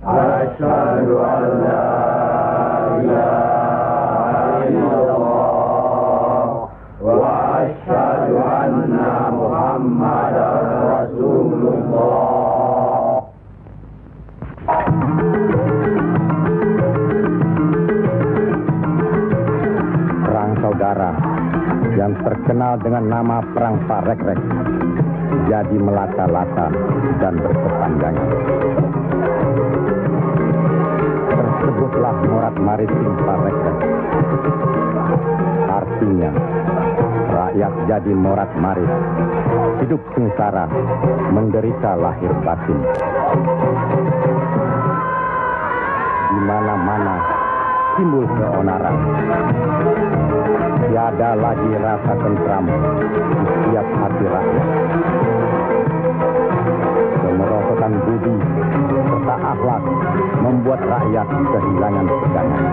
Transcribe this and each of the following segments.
Asyhadu an la ilaha illallah wa asyhadu anna Muhammadar Rasulullah. Perang saudara yang terkenal dengan nama Perang Parekrek jadi melata-lata dan berkepanjangan. Tersebutlah Morat Maritim Parekrek. Artinya, rakyat jadi morat marit, hidup sengsara, menderita lahir batin. Di mana-mana timbul keonaran. Tiada lagi rasa tentram di setiap hati rakyat. Kemerosotan budi serta akhlak membuat rakyat kehilangan pegangan.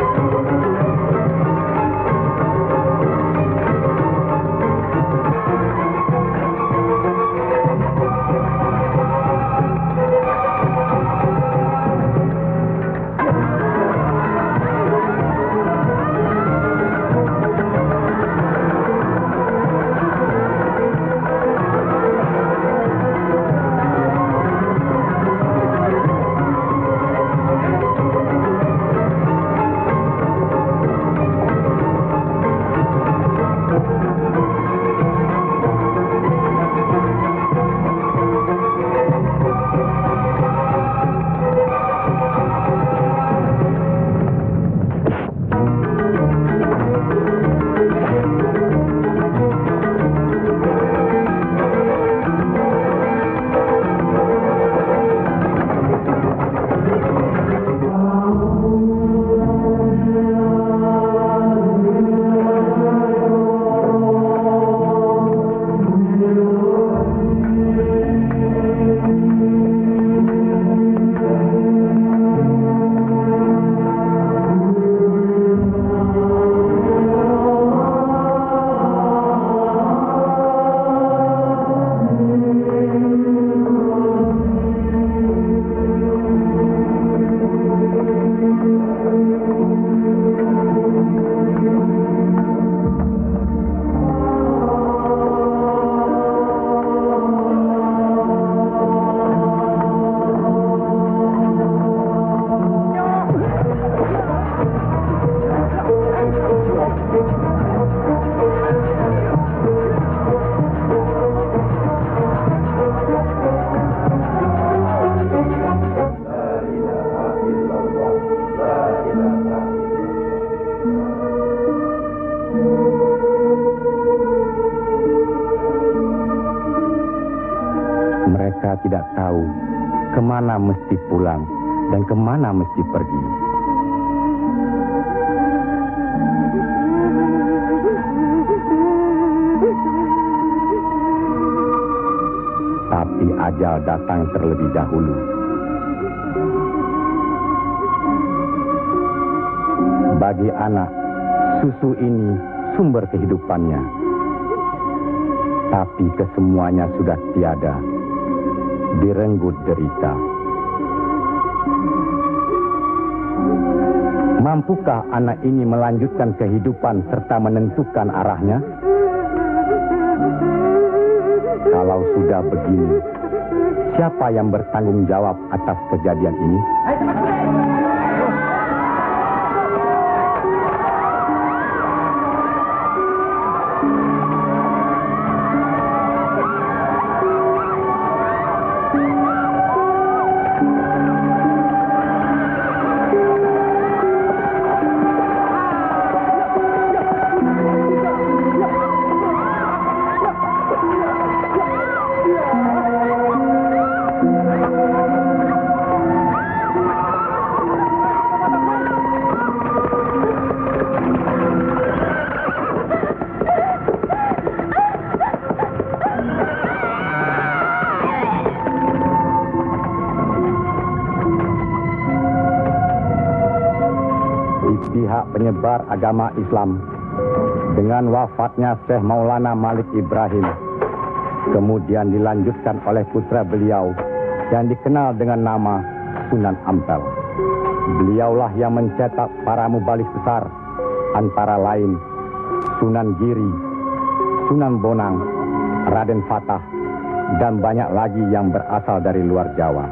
Mereka tidak tahu kemana mesti pulang dan kemana mesti pergi. Tapi ajal datang terlebih dahulu. Bagi anak, susu ini sumber kehidupannya. Tapi kesemuanya sudah tiada, direnggut derita. Mampukah anak ini melanjutkan kehidupan serta menentukan arahnya? Kalau sudah begini, siapa yang bertanggung jawab atas kejadian ini? Pihak penyebar agama Islam dengan wafatnya Syekh Maulana Malik Ibrahim kemudian dilanjutkan oleh putra beliau yang dikenal dengan nama Sunan Ampel. Beliaulah yang mencetak para mubalik besar, antara lain Sunan Giri, Sunan Bonang, Raden Fatah, dan banyak lagi yang berasal dari luar Jawa.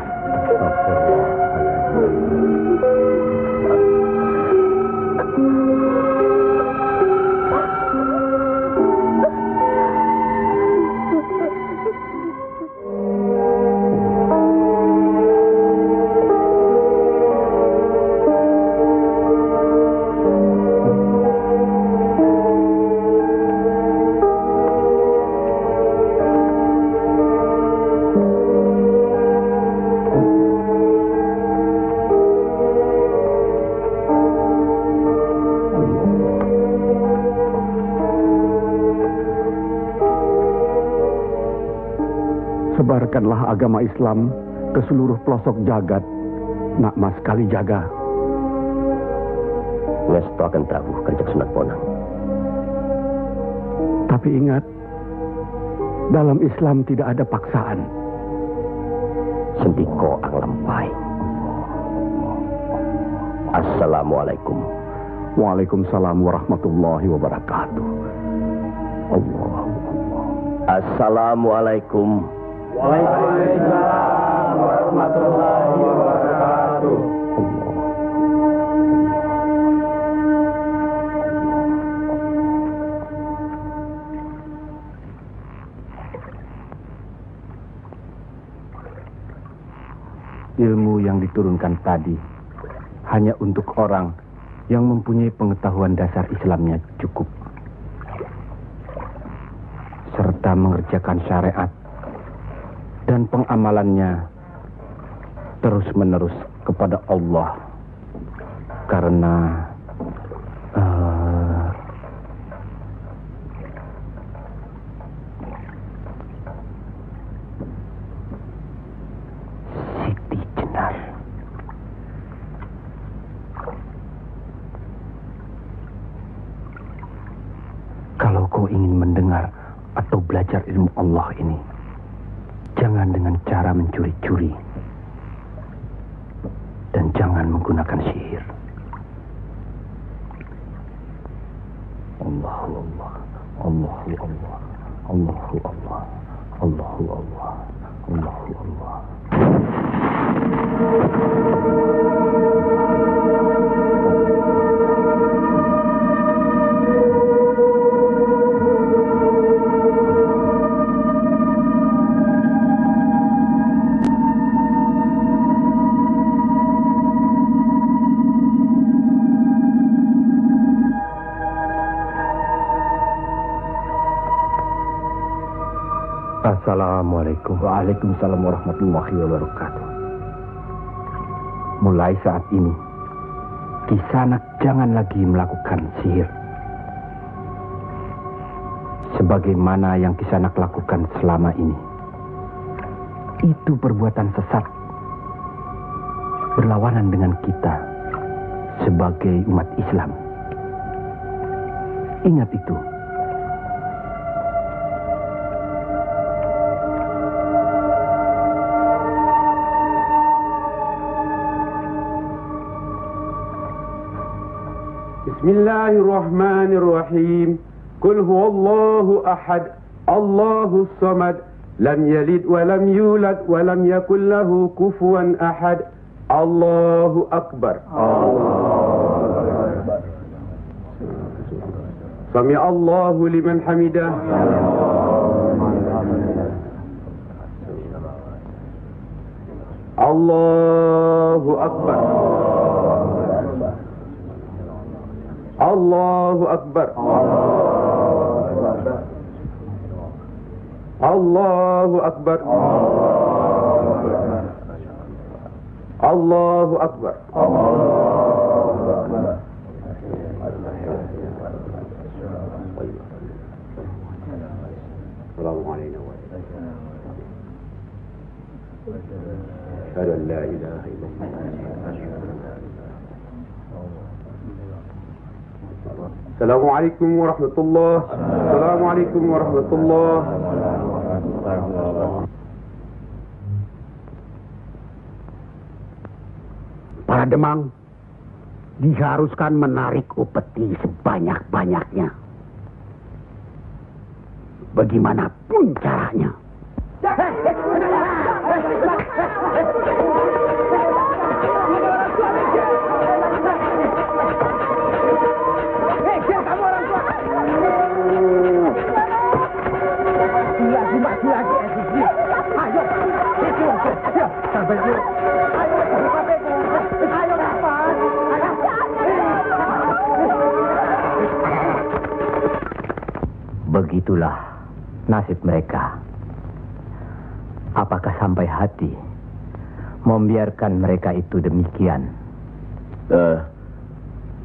Sebarkanlah agama Islam ke seluruh pelosok jagat, nak Mas Kalijaga. Ngestu akan Prabu Kanjeng Sunan Bonang. Tapi ingat, dalam Islam tidak ada paksaan. Sendiko ang lampai. Assalamualaikum. Waalaikumsalam warahmatullahi wabarakatuh. Allah. Assalamualaikum. Waalaikumsalam warahmatullahi wabarakatuh. Ilmu yang diturunkan tadi hanya untuk orang yang mempunyai pengetahuan dasar Islamnya cukup, serta mengerjakan syariat dan pengamalannya terus-menerus kepada Allah. Karena Siti Jenar. Kalau kau ingin mendengar atau belajar ilmu Allah ini, jangan dengan cara mencuri-curi. Dan jangan menggunakan sihir. Allahu Allah, Allahu Allah, Allahu Allah, Allahu Allah, Allahu Allah. Assalamualaikum. Waalaikumsalam warahmatullahi wabarakatuh. Mulai saat ini, Kisanak jangan lagi melakukan sihir. Sebagaimana yang Kisanak lakukan selama ini. Itu perbuatan sesat. Berlawanan dengan kita sebagai umat Islam. Ingat itu. Bismillahirrahmanirrahim. Qul huwallahu ahad, Allahus samad, lam yalid wa lam yulad wa lam yakul lahu kufuwan ahad. Allahu akbar. Sami Allahu liman hamidah. Allahu akbar. Allahu akbar. Allahu akbar. Allahu akbar. Assalamualaikum warahmatullahi wabarakatuh. Assalamualaikum warahmatullahi wabarakatuh. Para Demang, diharuskan menarik upeti sebanyak-banyaknya. Bagaimanapun caranya. Begitulah nasib mereka. Apakah sampai hati membiarkan mereka itu demikian?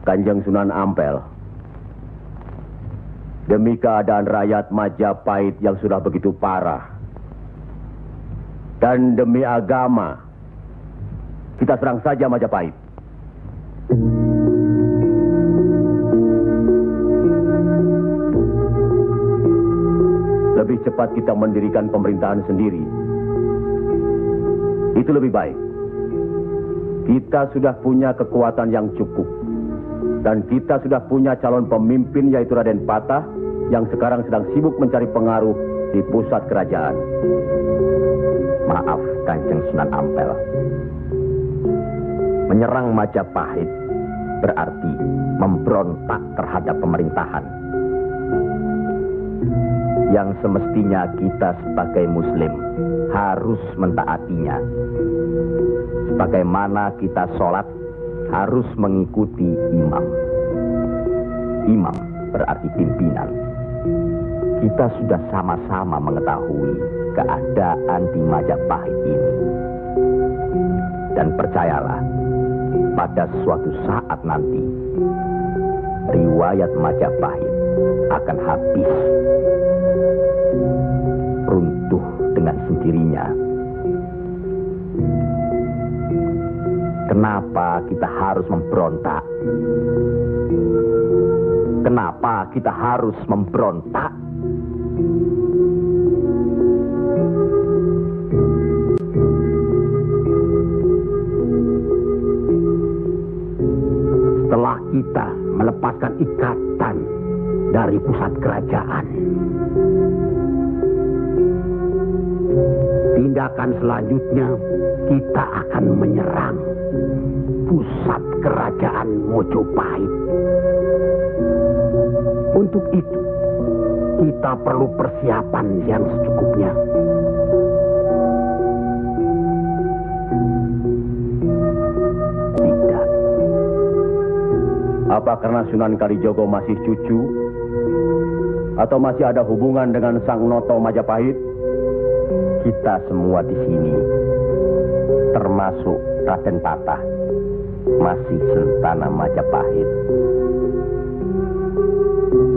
Kanjeng Sunan Ampel, demi keadaan rakyat Majapahit yang sudah begitu parah, dan demi agama, kita serang saja Majapahit. Lebih cepat kita mendirikan pemerintahan sendiri. Itu lebih baik. Kita sudah punya kekuatan yang cukup. Dan kita sudah punya calon pemimpin yaitu Raden Patah yang sekarang sedang sibuk mencari pengaruh di pusat kerajaan. Maaf, Kanjeng Sunan Ampel. Menyerang Majapahit berarti memberontak terhadap pemerintahan. Yang semestinya kita sebagai Muslim harus mentaatinya. Sebagaimana kita sholat harus mengikuti imam. Imam berarti pimpinan. Kita sudah sama-sama mengetahui keadaan di Majapahit ini. Dan percayalah, pada suatu saat nanti, riwayat Majapahit akan habis. Runtuh dengan sendirinya. Kenapa kita harus memberontak? Kenapa kita harus memberontak? Setelah kita melepaskan ikatan dari pusat kerajaan, tindakan selanjutnya kita akan menyerang pusat kerajaan Mojopahit. Untuk itu, kita perlu persiapan yang secukupnya. Tidak. Apa karena Sunan Kalijogo masih cucu? Atau masih ada hubungan dengan Sang Noto Majapahit? Kita semua di sini, termasuk Raden Patah, masih sentana Majapahit.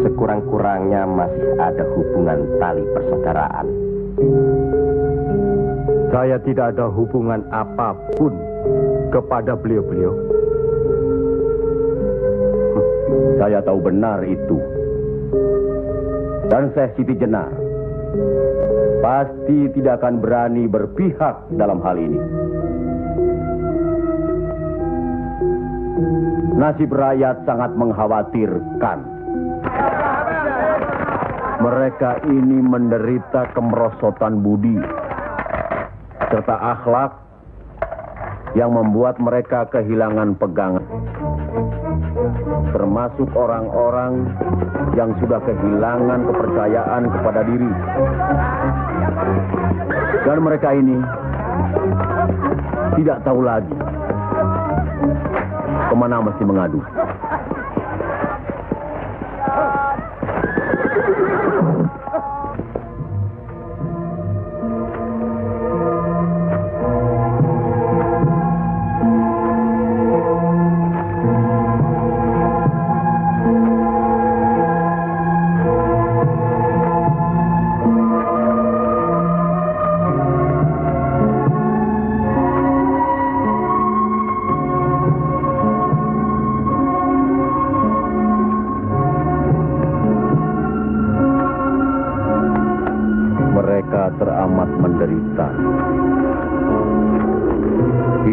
Sekurang-kurangnya masih ada hubungan tali persaudaraan. Saya tidak ada hubungan apapun kepada beliau-beliau. Saya tahu benar itu. Dan Syekh Siti Jenar pasti tidak akan berani berpihak dalam hal ini. Nasib rakyat sangat mengkhawatirkan. Mereka ini menderita kemerosotan budi serta akhlak yang membuat mereka kehilangan pegangan. Termasuk orang-orang yang sudah kehilangan kepercayaan kepada diri. Dan mereka ini tidak tahu lagi kemana mesti mengadu.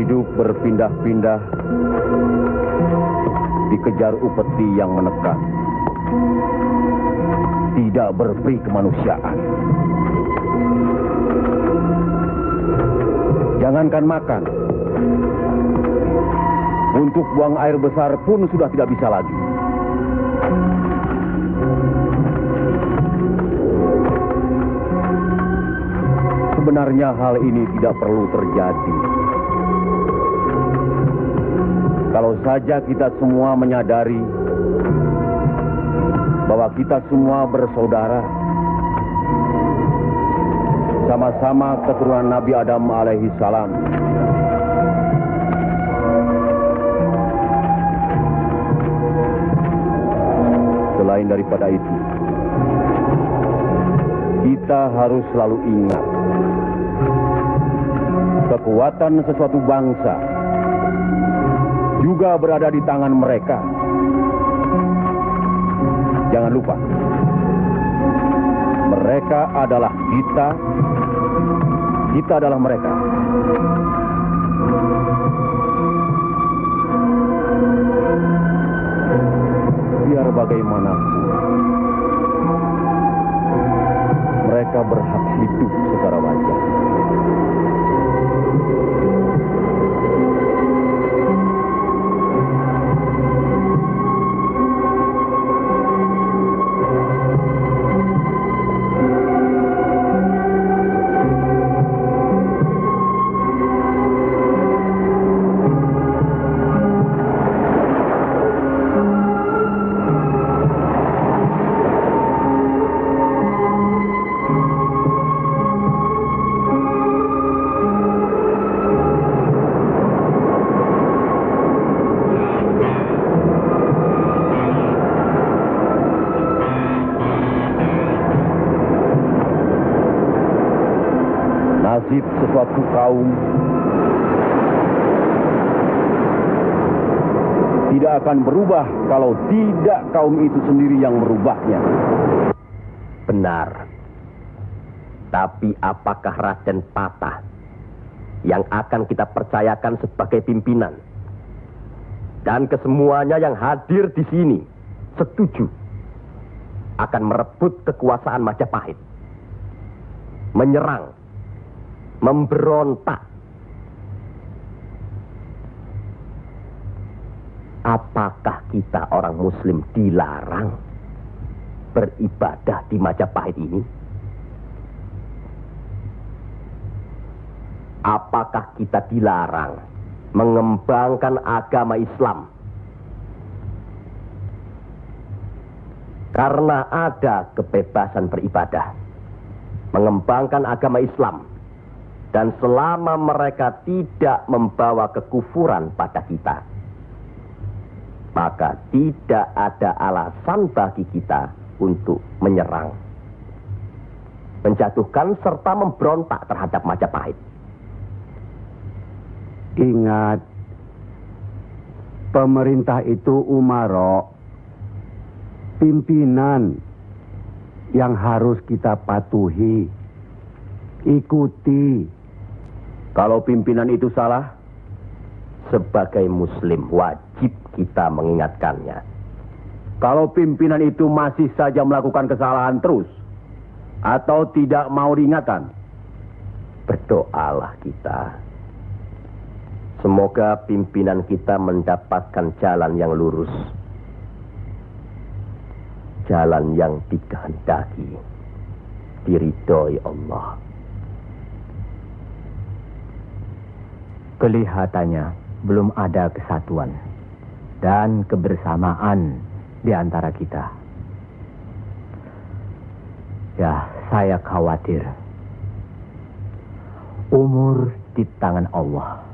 Hidup berpindah-pindah, dikejar upeti yang menekan. Tidak berperi kemanusiaan. Jangankan makan, untuk buang air besar pun sudah tidak bisa lagi. Sebenarnya hal ini tidak perlu terjadi. Kalau saja kita semua menyadari bahwa kita semua bersaudara, sama-sama keturunan Nabi Adam alaihi salam. Selain daripada itu, kita harus selalu ingat kekuatan sesuatu bangsa juga berada di tangan mereka. Jangan lupa, mereka adalah kita, kita adalah mereka. Biar bagaimanapun, mereka berhak hidup secara wajar. Nasib sesuatu kaum tidak akan berubah kalau tidak kaum itu sendiri yang merubahnya. Benar. Tapi apakah Raden Patah yang akan kita percayakan sebagai pimpinan dan kesemuanya yang hadir di sini setuju akan merebut kekuasaan Majapahit, menyerang, memberontak? Apakah kita orang Muslim dilarang beribadah di Majapahit ini? Apakah kita dilarang mengembangkan agama Islam? Karena ada kebebasan beribadah, mengembangkan agama Islam, dan selama mereka tidak membawa kekufuran pada kita, maka tidak ada alasan bagi kita untuk menyerang, menjatuhkan serta memberontak terhadap Majapahit. Ingat, pemerintah itu umaro, pimpinan yang harus kita patuhi, ikuti. Kalau pimpinan itu salah, sebagai Muslim wajib kita mengingatkannya. Kalau pimpinan itu masih saja melakukan kesalahan terus atau tidak mau diingatkan, berdoalah kita. Semoga pimpinan kita mendapatkan jalan yang lurus, jalan yang dikehendaki, diridhoi Allah. Kelihatannya belum ada kesatuan dan kebersamaan di antara kita. Ya, saya khawatir. Umur di tangan Allah.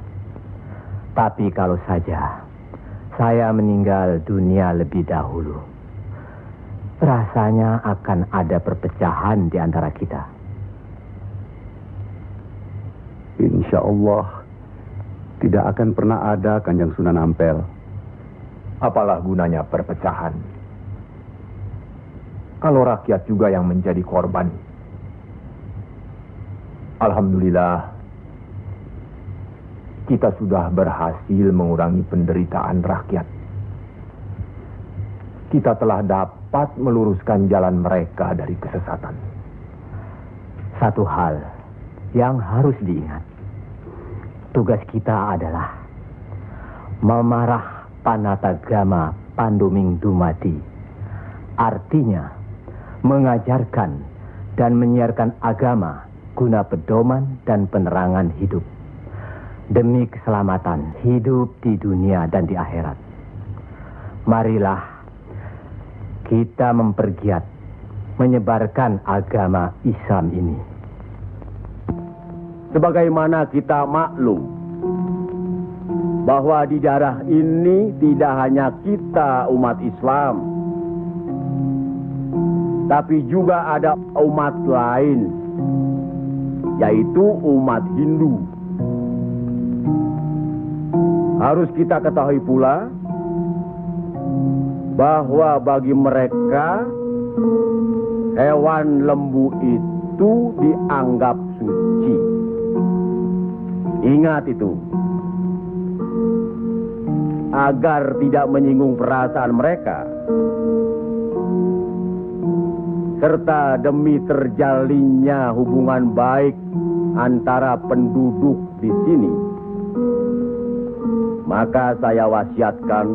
Tapi kalau saja saya meninggal dunia lebih dahulu, rasanya akan ada perpecahan di antara kita. Insya Allah tidak akan pernah ada, Kanjeng Sunan Ampel. Apalah gunanya perpecahan kalau rakyat juga yang menjadi korban? Alhamdulillah, kita sudah berhasil mengurangi penderitaan rakyat. Kita telah dapat meluruskan jalan mereka dari kesesatan. Satu hal yang harus diingat. Tugas kita adalah memarah Panatagama Panduming Dumadi. Artinya, mengajarkan dan menyiarkan agama guna pedoman dan penerangan hidup. Demi keselamatan hidup di dunia dan di akhirat. Marilah kita mempergiat menyebarkan agama Islam ini. Sebagaimana kita maklum bahwa di daerah ini tidak hanya kita umat Islam, tapi juga ada umat lain, yaitu umat Hindu. Harus kita ketahui pula bahwa bagi mereka hewan lembu itu dianggap suci. Ingat itu, agar tidak menyinggung perasaan mereka, serta demi terjalinnya hubungan baik antara penduduk di sini, maka saya wasiatkan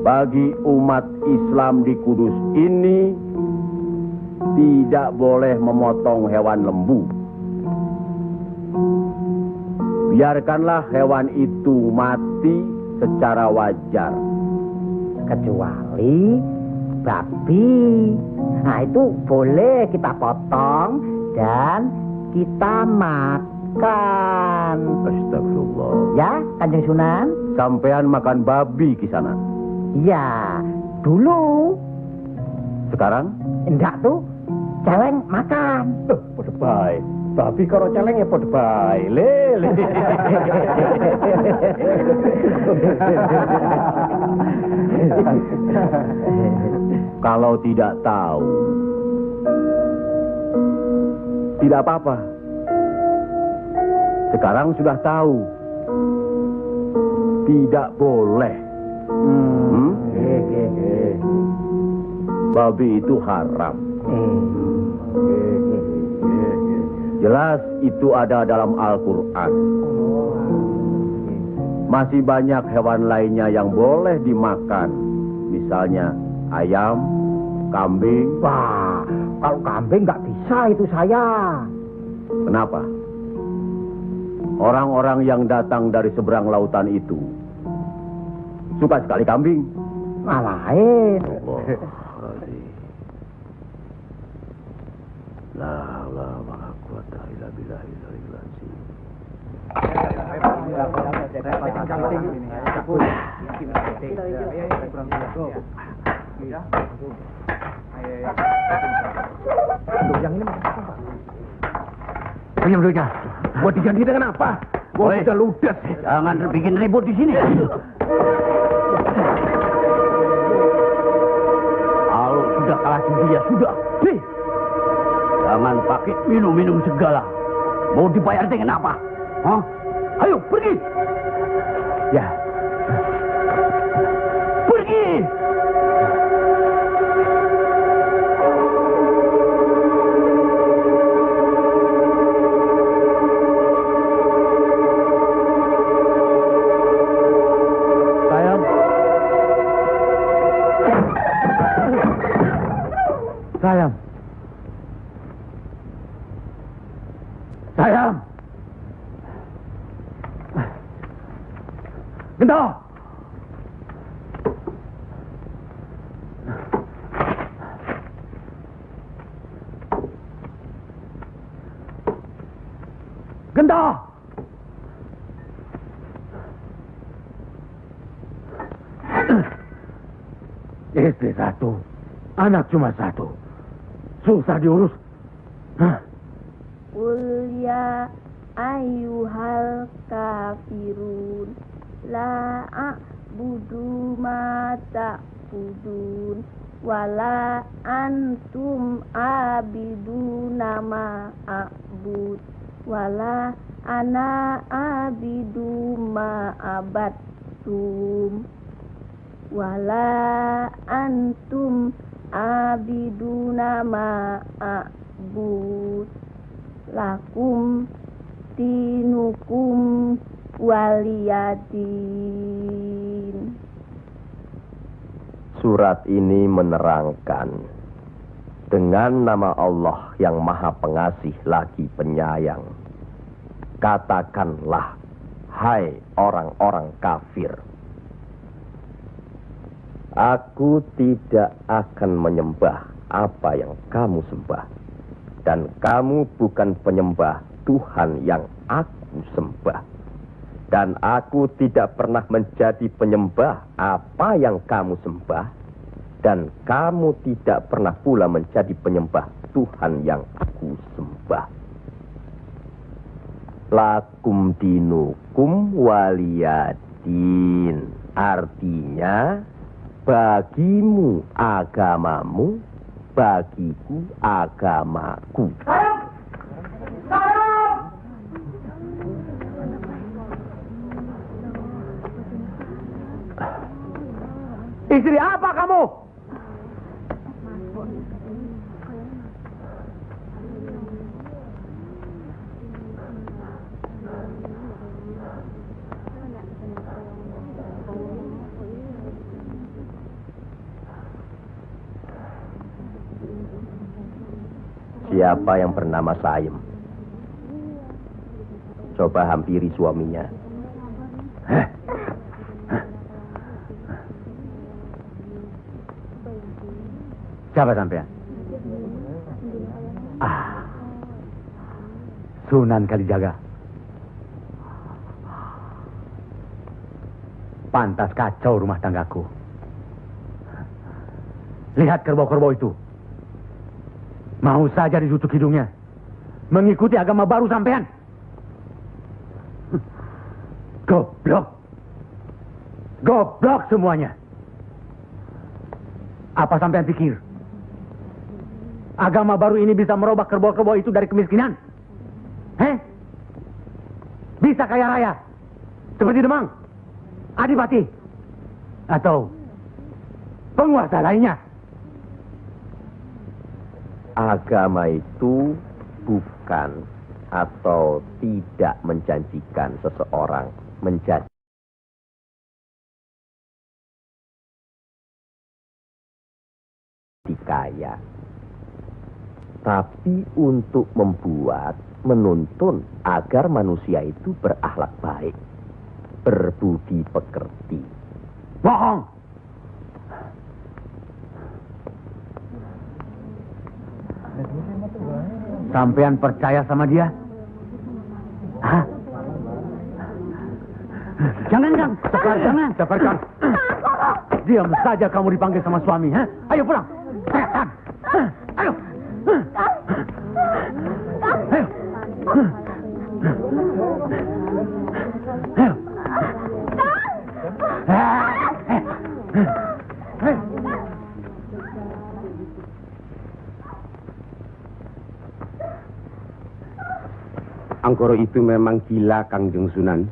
bagi umat Islam di Kudus ini tidak boleh memotong hewan lembu. Biarkanlah hewan itu mati secara wajar. Kecuali babi. Nah, itu boleh kita potong dan kita makan. Astagfirullah. Ya, Kanjeng Sunan? Sampean makan babi Kisana? Ya, dulu. Sekarang? Enggak tuh, celeng makan. Pada baik. Babi karo celeng ya pada baik. Lele. Kalau tidak tahu, tidak apa-apa. Sekarang sudah tahu. Tidak boleh. Babi itu haram. Jelas itu ada dalam Al-Quran. Masih banyak hewan lainnya yang boleh dimakan. Misalnya ayam, kambing. Wah, kalau kambing nggak bisa itu saya. Kenapa? Orang-orang yang datang dari seberang lautan itu suka sekali kambing. Malahin. Diam dulu, buat diganti dengan apa? Gua udah ludes. Jangan bikin ribut di sini. Kalau sudah kalah judi ya sudah. Jangan pakai minum-minum segala. Mau dibayar dengan apa? Hah? Ayo pergi. Ya. Pergi. Sayang. Sayang. Gento. Gento. Istri satu, anak cuma satu. Susah diurus. Qul ya ayyuhal kafirun la a'budu ma ta'budun wala antum abiduna ma a'bud wala ana abidu ma abattum wala antum abiduna ma a'bud lakum dinukum waliyadin. Surat ini menerangkan dengan nama Allah yang Maha Pengasih lagi Penyayang. Katakanlah, hai orang-orang kafir, aku tidak akan menyembah apa yang kamu sembah, dan kamu bukan penyembah Tuhan yang aku sembah, dan aku tidak pernah menjadi penyembah apa yang kamu sembah, dan kamu tidak pernah pula menjadi penyembah Tuhan yang aku sembah. Lakum dinukum waliyadin, artinya bagimu agamamu, bagiku agamaku. Istri apa kamu? Siapa yang bernama Saim? Coba hampiri suaminya. Siapa sampean? Sunan Kalijaga. Pantas kacau rumah tanggaku. Lihat kerbau-kerbau itu. Mau saja ditutup hidungnya. Mengikuti agama baru sampean. Goblok. Goblok semuanya. Apa sampean pikir? Agama baru ini bisa merubah kerbau-kerbau itu dari kemiskinan? Bisa kaya raya? Seperti Demang? Adipati? Atau penguasa lainnya? Agama itu bukan atau tidak menjanjikan seseorang menjadi kaya, tapi untuk membuat, menuntun agar manusia itu berakhlak baik, berbudi pekerti. Bohong! Sampean percaya sama dia? Hah? Jangan, Kang. Jangan. Sabarkan. Diam saja kamu dipanggil sama suami. Ha? Ayo pulang. Setan. Ayo. Ayo. Angkoro itu memang gila, Kangjeng Sunan.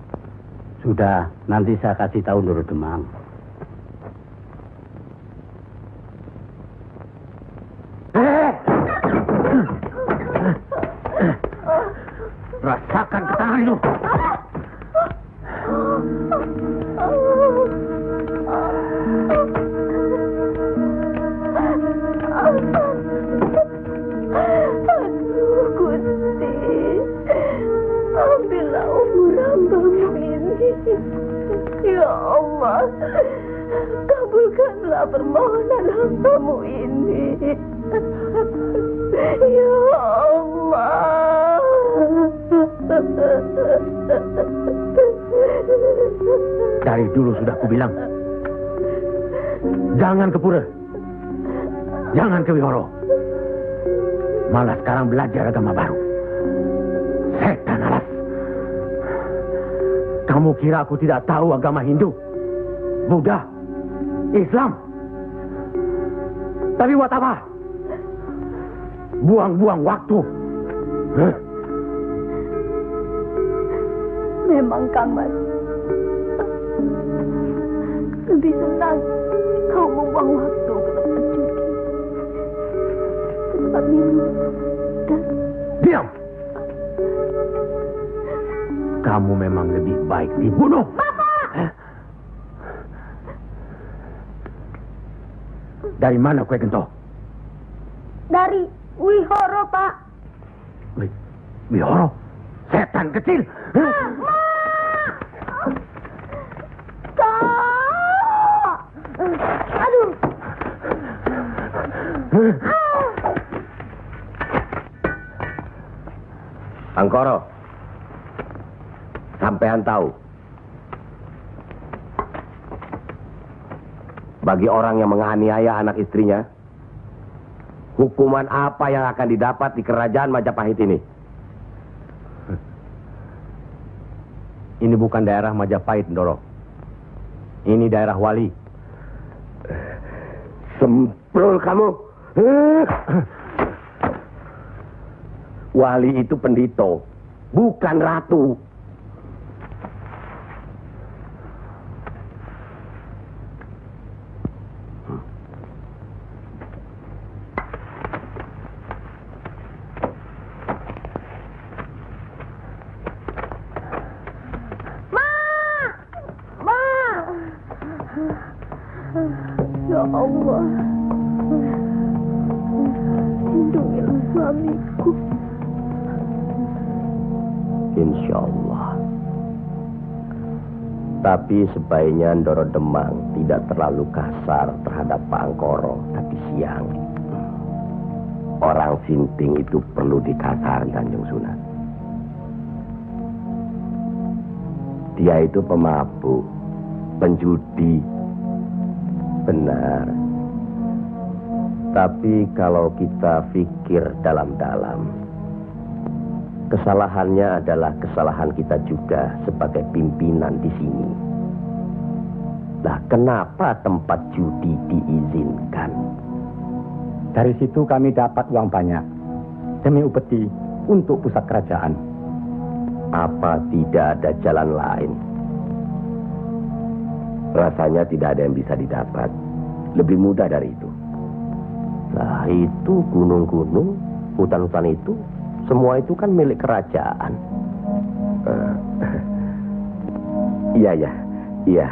Sudah, nanti saya kasih tahu Nur Demang. Rasakan ketangan itu. Ambillah umur hambamu ini. Ya Allah, kabulkanlah permohonan hambamu ini. Ya Allah. Dari dulu sudah kubilang, jangan ke pura, jangan ke wihoro. Malah sekarang belajar agama baru. Setan alas. Kamu kira aku tidak tahu agama Hindu, Buddha, Islam? Tapi buat apa? Buang-buang waktu. Memang Kang Mas, lebih senang kau membuang waktu ke tempat judi, ke tempat minum dan... Diam! Kamu memang lebih baik dibunuh. Bapak! Dari mana Kue Gento? Dari Wihoro, Pak. Wihoro? Setan kecil! Kak! Aduh! Angkoro, sampean tahu, bagi orang yang menganiaya anak istrinya, hukuman apa yang akan didapat di kerajaan Majapahit ini? Ini bukan daerah Majapahit, Ndoro. Ini daerah Wali. Semprol kamu. Wali itu pendito, bukan ratu. Ya Allah, lindungilah suamiku. Insya Allah. Tapi sebaiknya Ndoro Demang tidak terlalu kasar terhadap Pak Angkoro tapi siang. Orang sinting itu perlu dikasari, Kanjeng Sunan. Dia itu pemabuk, penjudi. Benar. Tapi kalau kita pikir dalam-dalam, kesalahannya adalah kesalahan kita juga sebagai pimpinan di sini. Nah, kenapa tempat judi diizinkan? Dari situ kami dapat uang banyak demi upeti untuk pusat kerajaan. Apa tidak ada jalan lain? Rasanya tidak ada yang bisa didapat lebih mudah dari itu. Nah, itu gunung-gunung, hutan-hutan itu, semua itu kan milik kerajaan. Iya.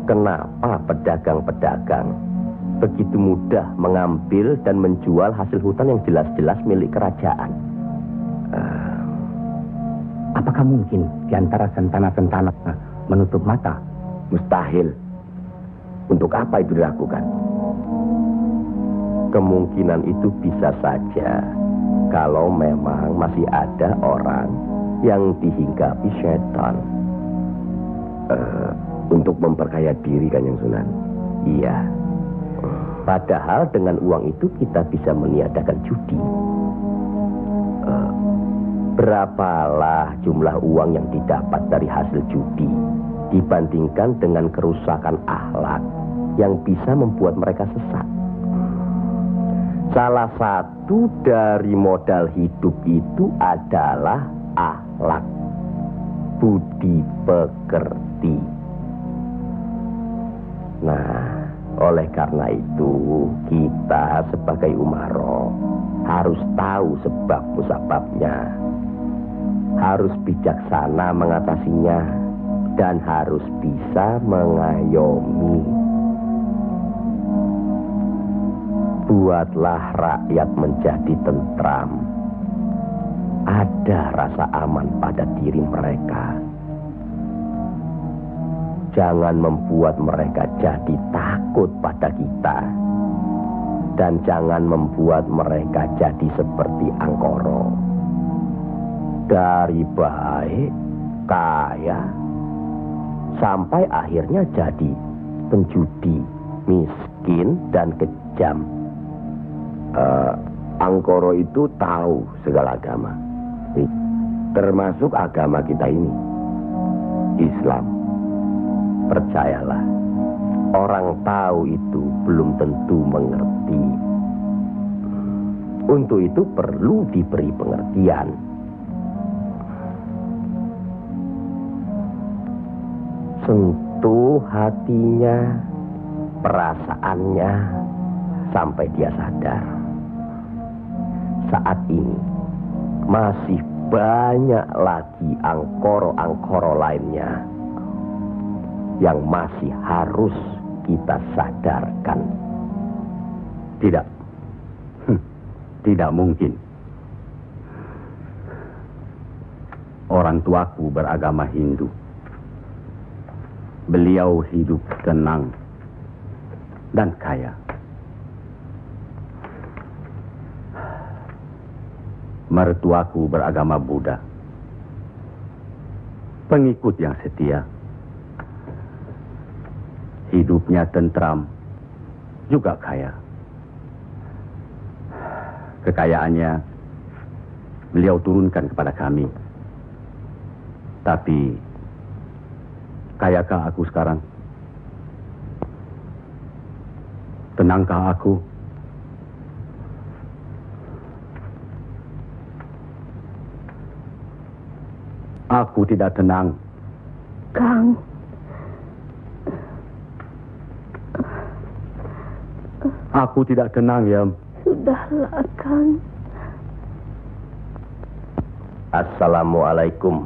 Kenapa pedagang-pedagang begitu mudah mengambil dan menjual hasil hutan yang jelas-jelas milik kerajaan? Apakah mungkin di antara sentana-sentana menutup mata? Mustahil. Untuk apa itu dilakukan? Kemungkinan itu bisa saja kalau memang masih ada orang yang dihinggapi setan untuk memperkaya diri, Kanjeng Sunan. Iya. Padahal dengan uang itu kita bisa meniadakan judi. Berapalah jumlah uang yang didapat dari hasil judi dibandingkan dengan kerusakan akhlak yang bisa membuat mereka sesat. Salah satu dari modal hidup itu adalah akhlak, budi pekerti. Nah, oleh karena itu kita sebagai umaro harus tahu sebab musababnya, harus bijaksana mengatasinya, dan harus bisa mengayomi. Buatlah rakyat menjadi tentram. Ada rasa aman pada diri mereka. Jangan membuat mereka jadi takut pada kita. Dan jangan membuat mereka jadi seperti Angkoro. Dari baik, kaya, sampai akhirnya jadi penjudi, miskin, dan kejam. Angkoro itu tahu segala agama, termasuk agama kita ini, Islam. Percayalah, orang tahu itu belum tentu mengerti. Untuk itu perlu diberi pengertian. Sentuh hatinya, perasaannya, sampai dia sadar. Saat ini masih banyak lagi angkoro-angkoro lainnya yang masih harus kita sadarkan. Tidak. Tidak mungkin. Orang tuaku beragama Hindu. Beliau hidup tenang dan kaya. Mertuaku beragama Buddha. Pengikut yang setia. Hidupnya tentram, juga kaya. Kekayaannya beliau turunkan kepada kami. Tapi, kayakah aku sekarang? Tenangkah aku? Aku tidak tenang. Kang. Aku tidak tenang, Yam. Sudahlah, Kang. Assalamualaikum.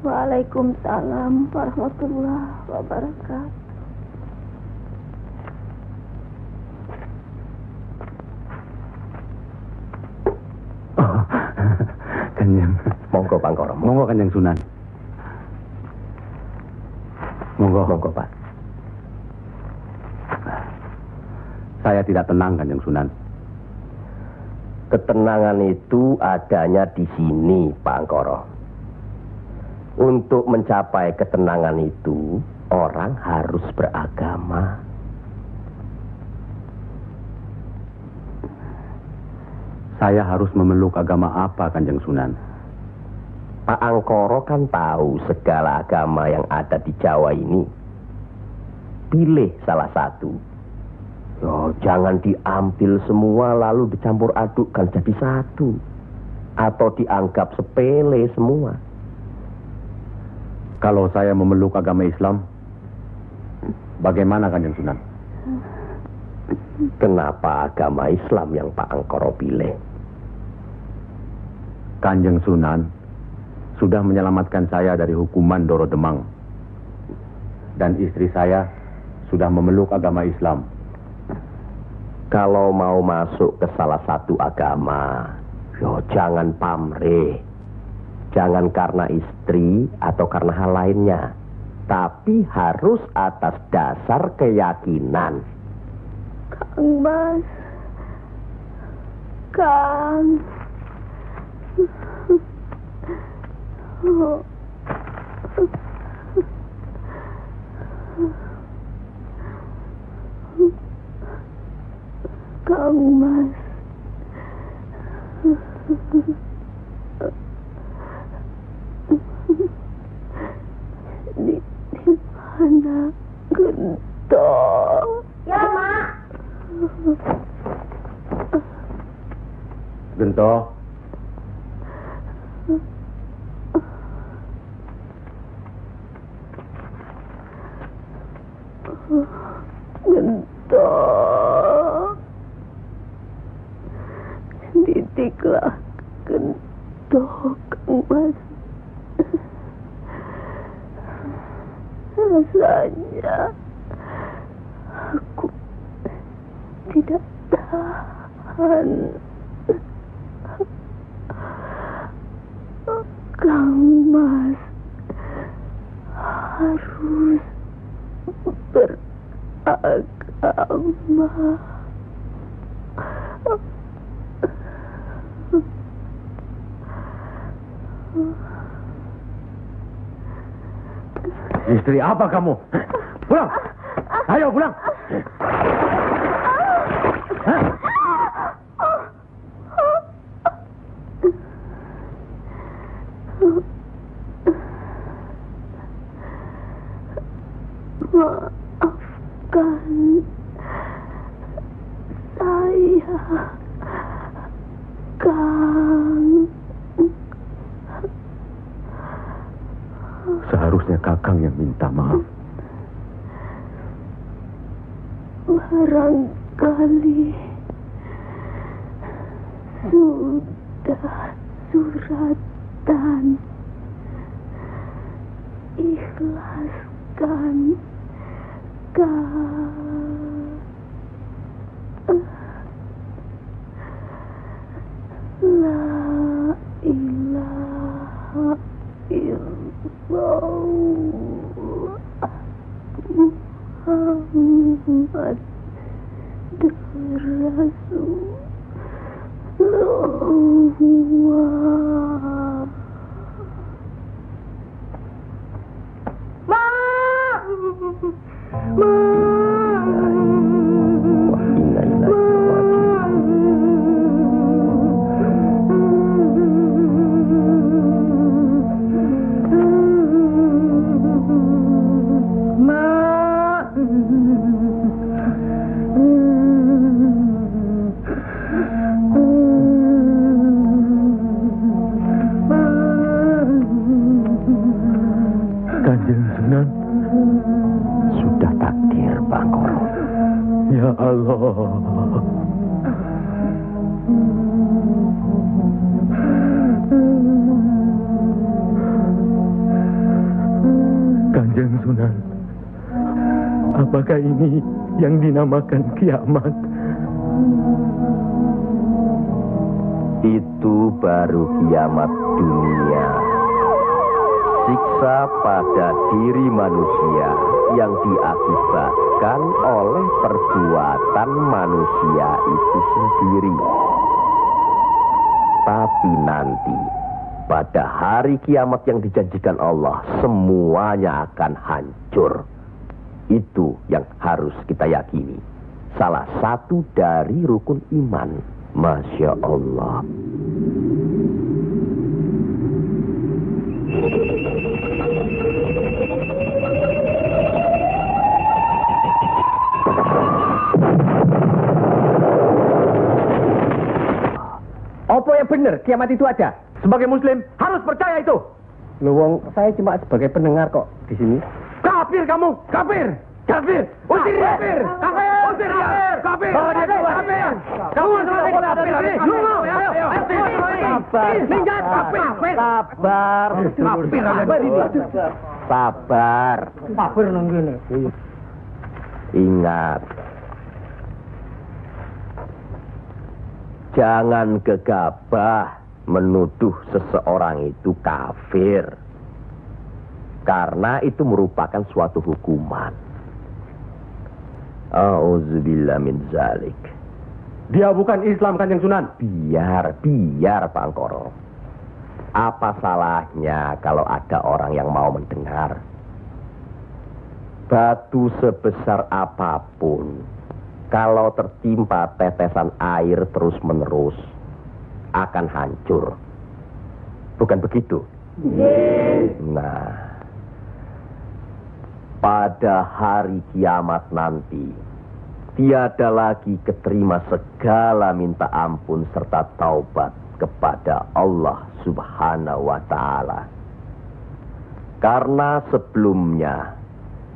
Waalaikumsalam warahmatullahi wabarakatuh. Kanjeng. Monggo Pangkoro. Monggo Kanjeng Sunan. Monggo. Monggo Pak. Saya tidak tenang Kanjeng Sunan. Ketenangan itu adanya di sini, Pak Angkoro. Untuk mencapai ketenangan itu, orang harus beragama. Saya harus memeluk agama apa, Kanjeng Sunan? Pak Angkoro kan tahu segala agama yang ada di Jawa ini. Pilih salah satu. Oh, jangan diambil semua lalu dicampur adukkan jadi satu. Atau dianggap sepele semua. Kalau saya memeluk agama Islam, bagaimana Kanjeng Sunan? Kenapa agama Islam yang Pak Angkoro pilih? Kanjeng Sunan sudah menyelamatkan saya dari hukuman Doro Demang. Dan istri saya sudah memeluk agama Islam. Kalau mau masuk ke salah satu agama, jangan pamrih. Jangan karena istri atau karena hal lainnya. Tapi harus atas dasar keyakinan. Kang Mas. Kang. Kang Mas. Di mana Gento? Ya, Mak. Gento. Gento. Didiklah Gento, Kang Mas. Rasanya aku tidak tahan. Kang Mas harus beragama. Istri apa kamu? Pulang! Ayo pulang! Maafkan saya, Kang. Seharusnya Kakang yang minta maaf. barangkali sudah suratan. Ikhlaskan La ilaha illallah Muhammad Rasulullah. Kanjeng Sunan, Sudah takdir, Bangkoro. ya Allah. Kanjeng Sunan, apakah ini yang dinamakan kiamat? Itu baru kiamat dunia. Siksa pada diri manusia yang diakibatkan oleh perbuatan manusia itu sendiri. Tapi nanti, pada hari kiamat yang dijanjikan Allah, semuanya akan hancur. Itu yang harus kita yakini. Salah satu dari rukun iman. Masya Allah. Apa yang benar kiamat itu ada? Sebagai muslim harus percaya itu. Luwung, saya cuma sebagai pendengar kok di sini. Kafir kamu, kafir. Kafir, usir dia. Kafir, usir dia. Kafir, bawa dia keluar. Kafir, kamu selalu kafir. Minggat, kafir. Sabar. Kafir ini. Sabar. Kafir nang kene. Ingat, jangan gegabah menuduh seseorang itu kafir, karena itu merupakan suatu hukuman. Auzubillah min zalik. Dia bukan Islam, Kanjeng Sunan. Biar Pak Angkoro. Apa salahnya kalau ada orang yang mau mendengar? Batu sebesar apapun, kalau tertimpa tetesan air terus-menerus, akan hancur. Bukan begitu? Nah, pada hari kiamat nanti, tiada lagi keterima segala minta ampun serta taubat kepada Allah Subhanahu wa Ta'ala. Karena sebelumnya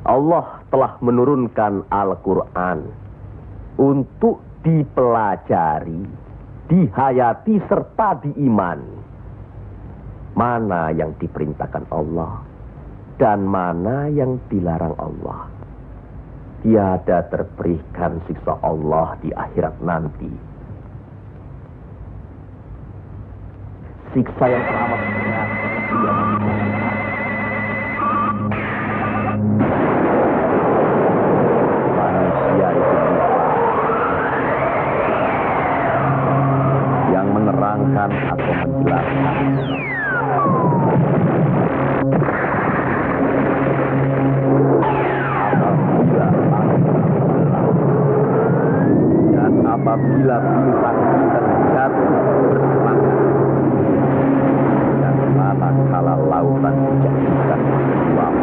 Allah telah menurunkan Al-Quran untuk dipelajari, dihayati, serta diimani. Mana yang diperintahkan Allah dan mana yang dilarang Allah. Tiada terberikan siksa Allah di akhirat nanti. Siksa yang teramat berat. Manusia itu yang menerangkan atau menjelaskan. Apabila bintang-bintang jatuh bersemangat dan manakala lautan dijadikan uap,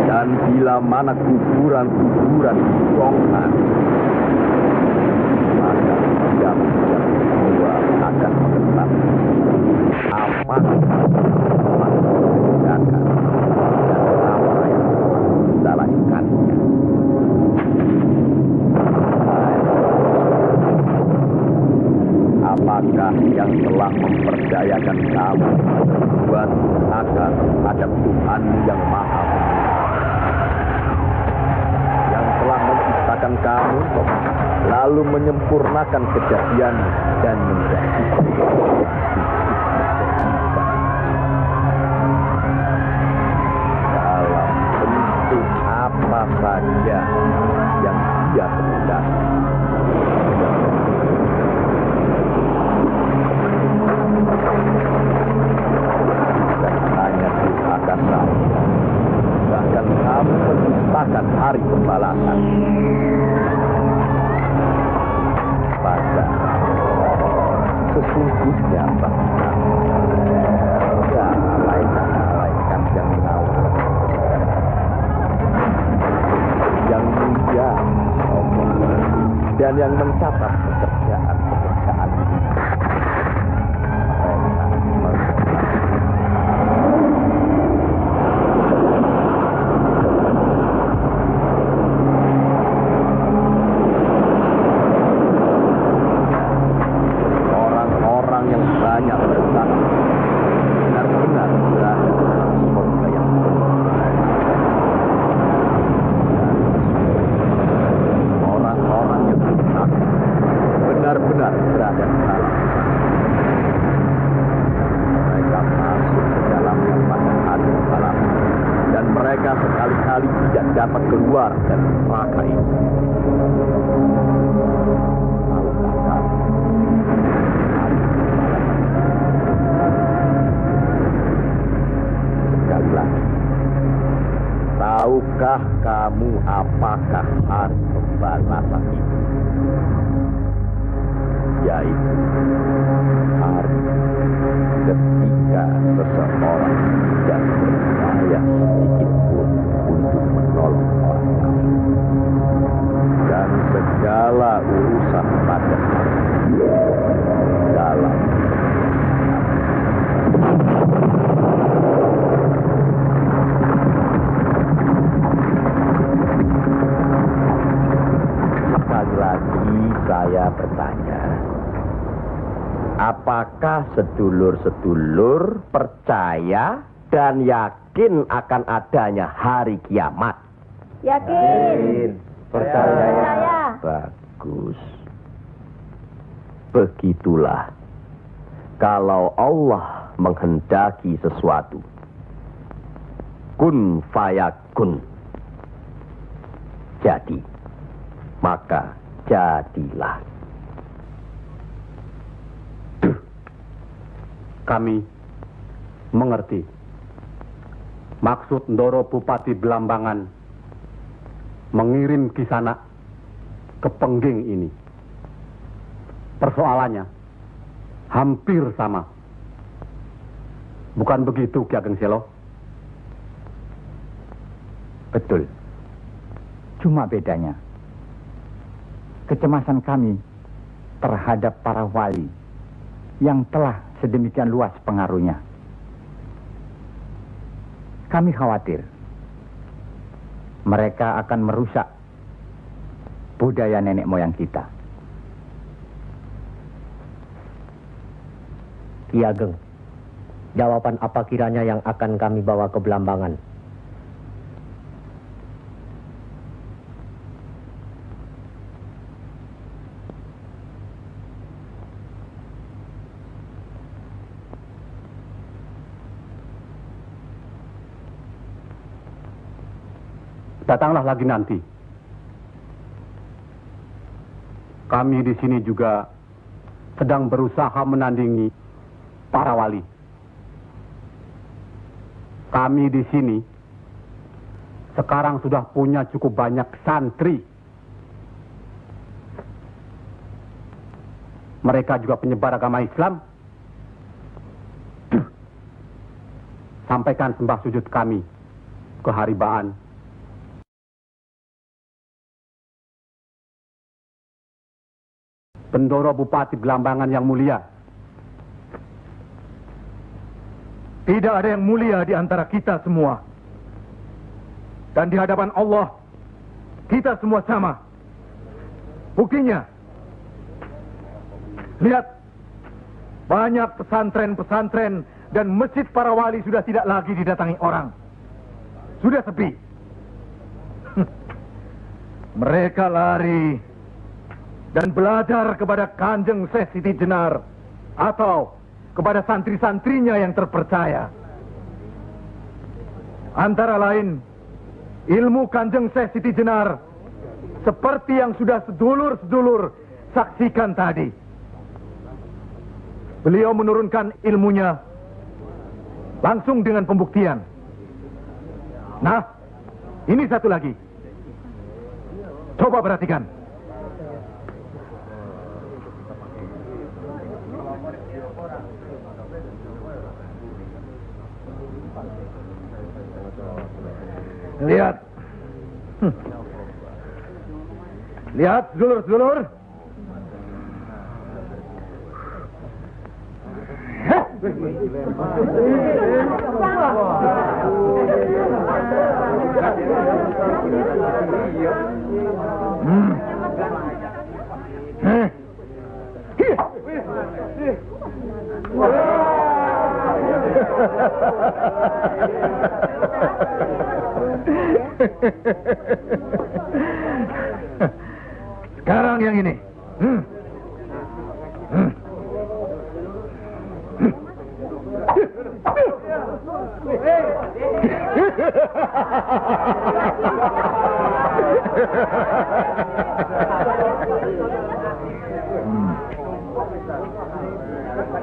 dan bila mana kuburan-kuburan dibongkar, maka tidak semua akan mengetahui apa yang dan apa yang telah dilakukannya. siapakah yang telah memperdayakan kamu buat akan terhadap Tuhanmu yang Maha yang telah menciptakan kamu lalu menyempurnakan kejadian dan menjadikan dalam bentuk apa saja yang Dia kehendaki. Dan hanya di akasa, bahkan kamu menciptakan hari pembalasan. Pada sesungguhnya bahkan ada malaikat yang mengawal, yang mulia, dan yang mencatat pekerjaan-pekerjaan orang-orang yang banyak bersaksi benar-benar berada dalam surga yang orang-orang yang bersaksi benar-benar berada di dalam. Mereka masuk ke dalam pada hari pembalasan dan mereka sekali-kali tidak dapat keluar dari neraka itu. Sekali lagi, tahukah kamu apakah hari pembalasan itu? Yaitu hari ketika seseorang tidak berdaya sedikit pun untuk menolong orang lain. Dan segala urusan pada hari itu dalam sekali lagi saya bertanya, apakah sedulur-sedulur percaya dan yakin akan adanya hari kiamat? Yakin. Percaya. Bagus. Begitulah. Kalau Allah menghendaki sesuatu, kun fayakun. Jadi, maka jadilah. Kami mengerti maksud Ndoro Bupati Belambangan mengirim Kisanak ke Pengging ini. Persoalannya hampir sama. Bukan begitu, Ki Ageng Selo? Betul. Cuma bedanya, kecemasan kami terhadap para wali yang telah sedemikian luas pengaruhnya. Kami khawatir mereka akan merusak budaya nenek moyang kita. Ki Ageng, jawaban apa kiranya yang akan kami bawa ke Belambangan? Datanglah lagi nanti. Kami di sini juga sedang berusaha menandingi para wali. Kami di sini sekarang sudah punya cukup banyak santri. Mereka juga penyebar agama Islam. Sampaikan sembah sujud kami ke Haribaan. Bendoro Bupati Belambangan yang mulia. Tidak ada yang mulia di antara kita semua. Dan di hadapan Allah, kita semua sama. Buktinya, lihat banyak pesantren-pesantren dan masjid para wali sudah tidak lagi didatangi orang. Sudah sepi. Mereka lari dan belajar kepada Kanjeng Syekh Siti Jenar atau kepada santri-santrinya yang terpercaya. Antara lain, ilmu Kanjeng Syekh Siti Jenar seperti yang sudah sedulur-sedulur saksikan tadi. Beliau menurunkan ilmunya langsung dengan pembuktian. Nah, ini satu lagi. Coba perhatikan. Lihat. Lihat, sedulur-sedulur. Sekarang yang ini.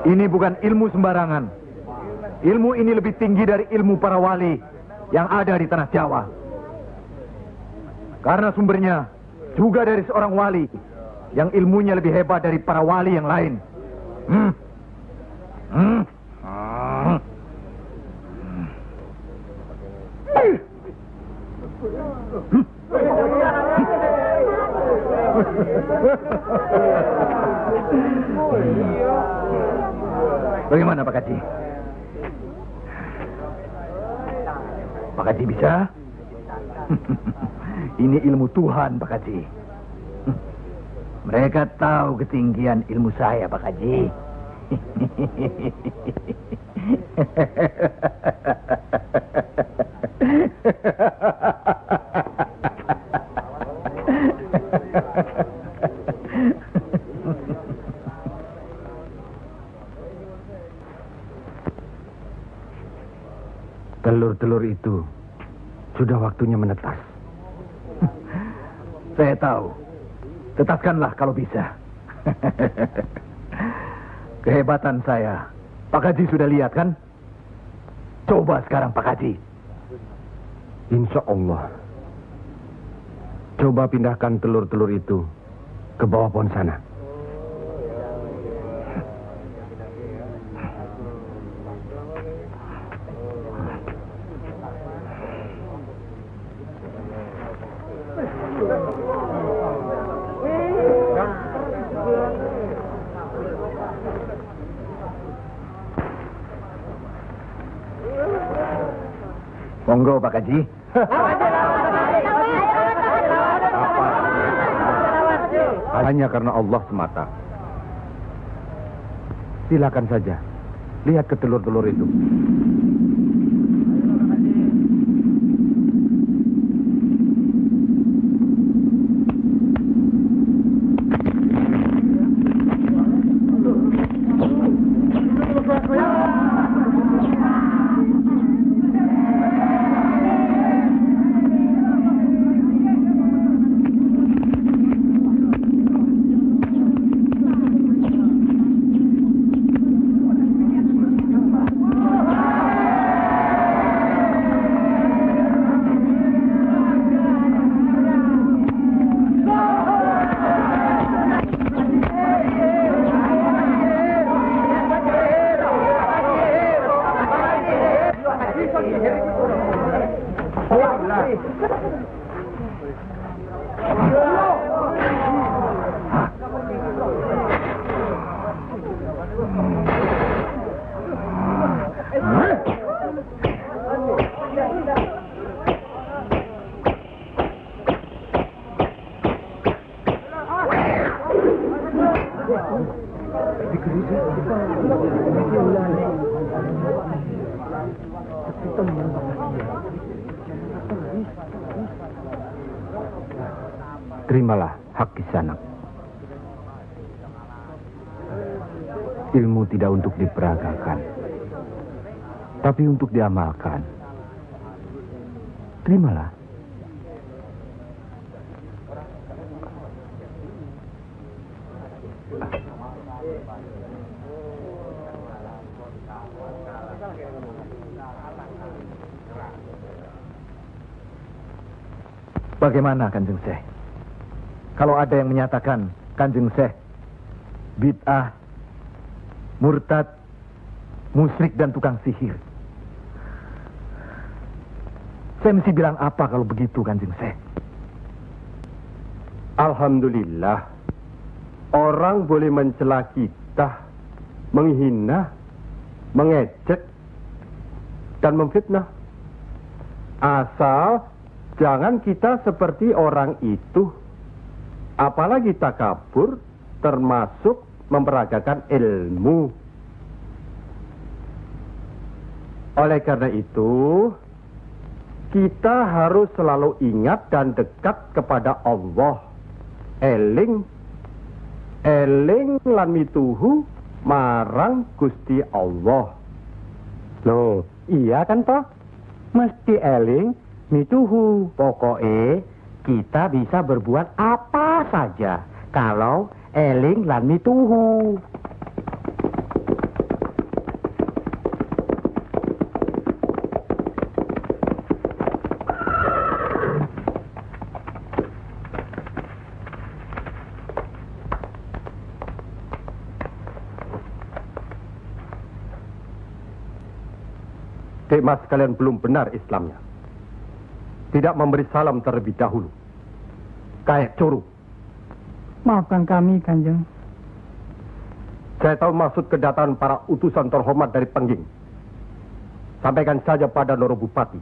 Ini bukan ilmu sembarangan. Ilmu ini lebih tinggi dari ilmu para wali yang ada di tanah Jawa. Karena sumbernya juga dari seorang wali yang ilmunya lebih hebat dari para wali yang lain. Bagaimana Pak Haji? Pak Haji bisa? Ini ilmu Tuhan, Pak Haji. Mereka tahu ketinggian ilmu saya, Pak Haji. Telur-telur itu sudah waktunya menetas. Saya tahu. Tetaskanlah kalau bisa. Kehebatan saya. Pak Haji sudah lihat kan? Coba sekarang Pak Haji. Insya Allah. Coba pindahkan telur-telur itu ke bawah pohon sana. Monggo Pak Haji. Hanya karena Allah semata. Silakan saja. Lihat ke telur-telur itu. Terimalah hak Kisanak. Ilmu tidak untuk diperagakan, tapi untuk diamalkan. Terimalah. Bagaimana Kanjeng Syekh? Kalau ada yang menyatakan Kanjeng Syekh bid'ah, murtad, musyrik dan tukang sihir, saya mesti bilang apa kalau begitu Kanjeng Syekh? Alhamdulillah, orang boleh mencela kita, menghina, mengejek, dan memfitnah. Asal jangan kita seperti orang itu. Apalagi takabur, termasuk memperagakan ilmu. Oleh karena itu, kita harus selalu ingat dan dekat kepada Allah. Eling lan mituhu marang Gusti Allah. Loh, iya kan toh? Mesti eling mituhu. Pokoknya kita bisa berbuat apa saja kalau eling lan mituhu. Dek Mas, kalian belum benar Islamnya. Tidak memberi salam terlebih dahulu. Kayak curu. Maafkan kami, Kanjeng. Saya tahu maksud kedatangan para utusan terhormat dari Pengging. Sampaikan saja pada Loro Bupati.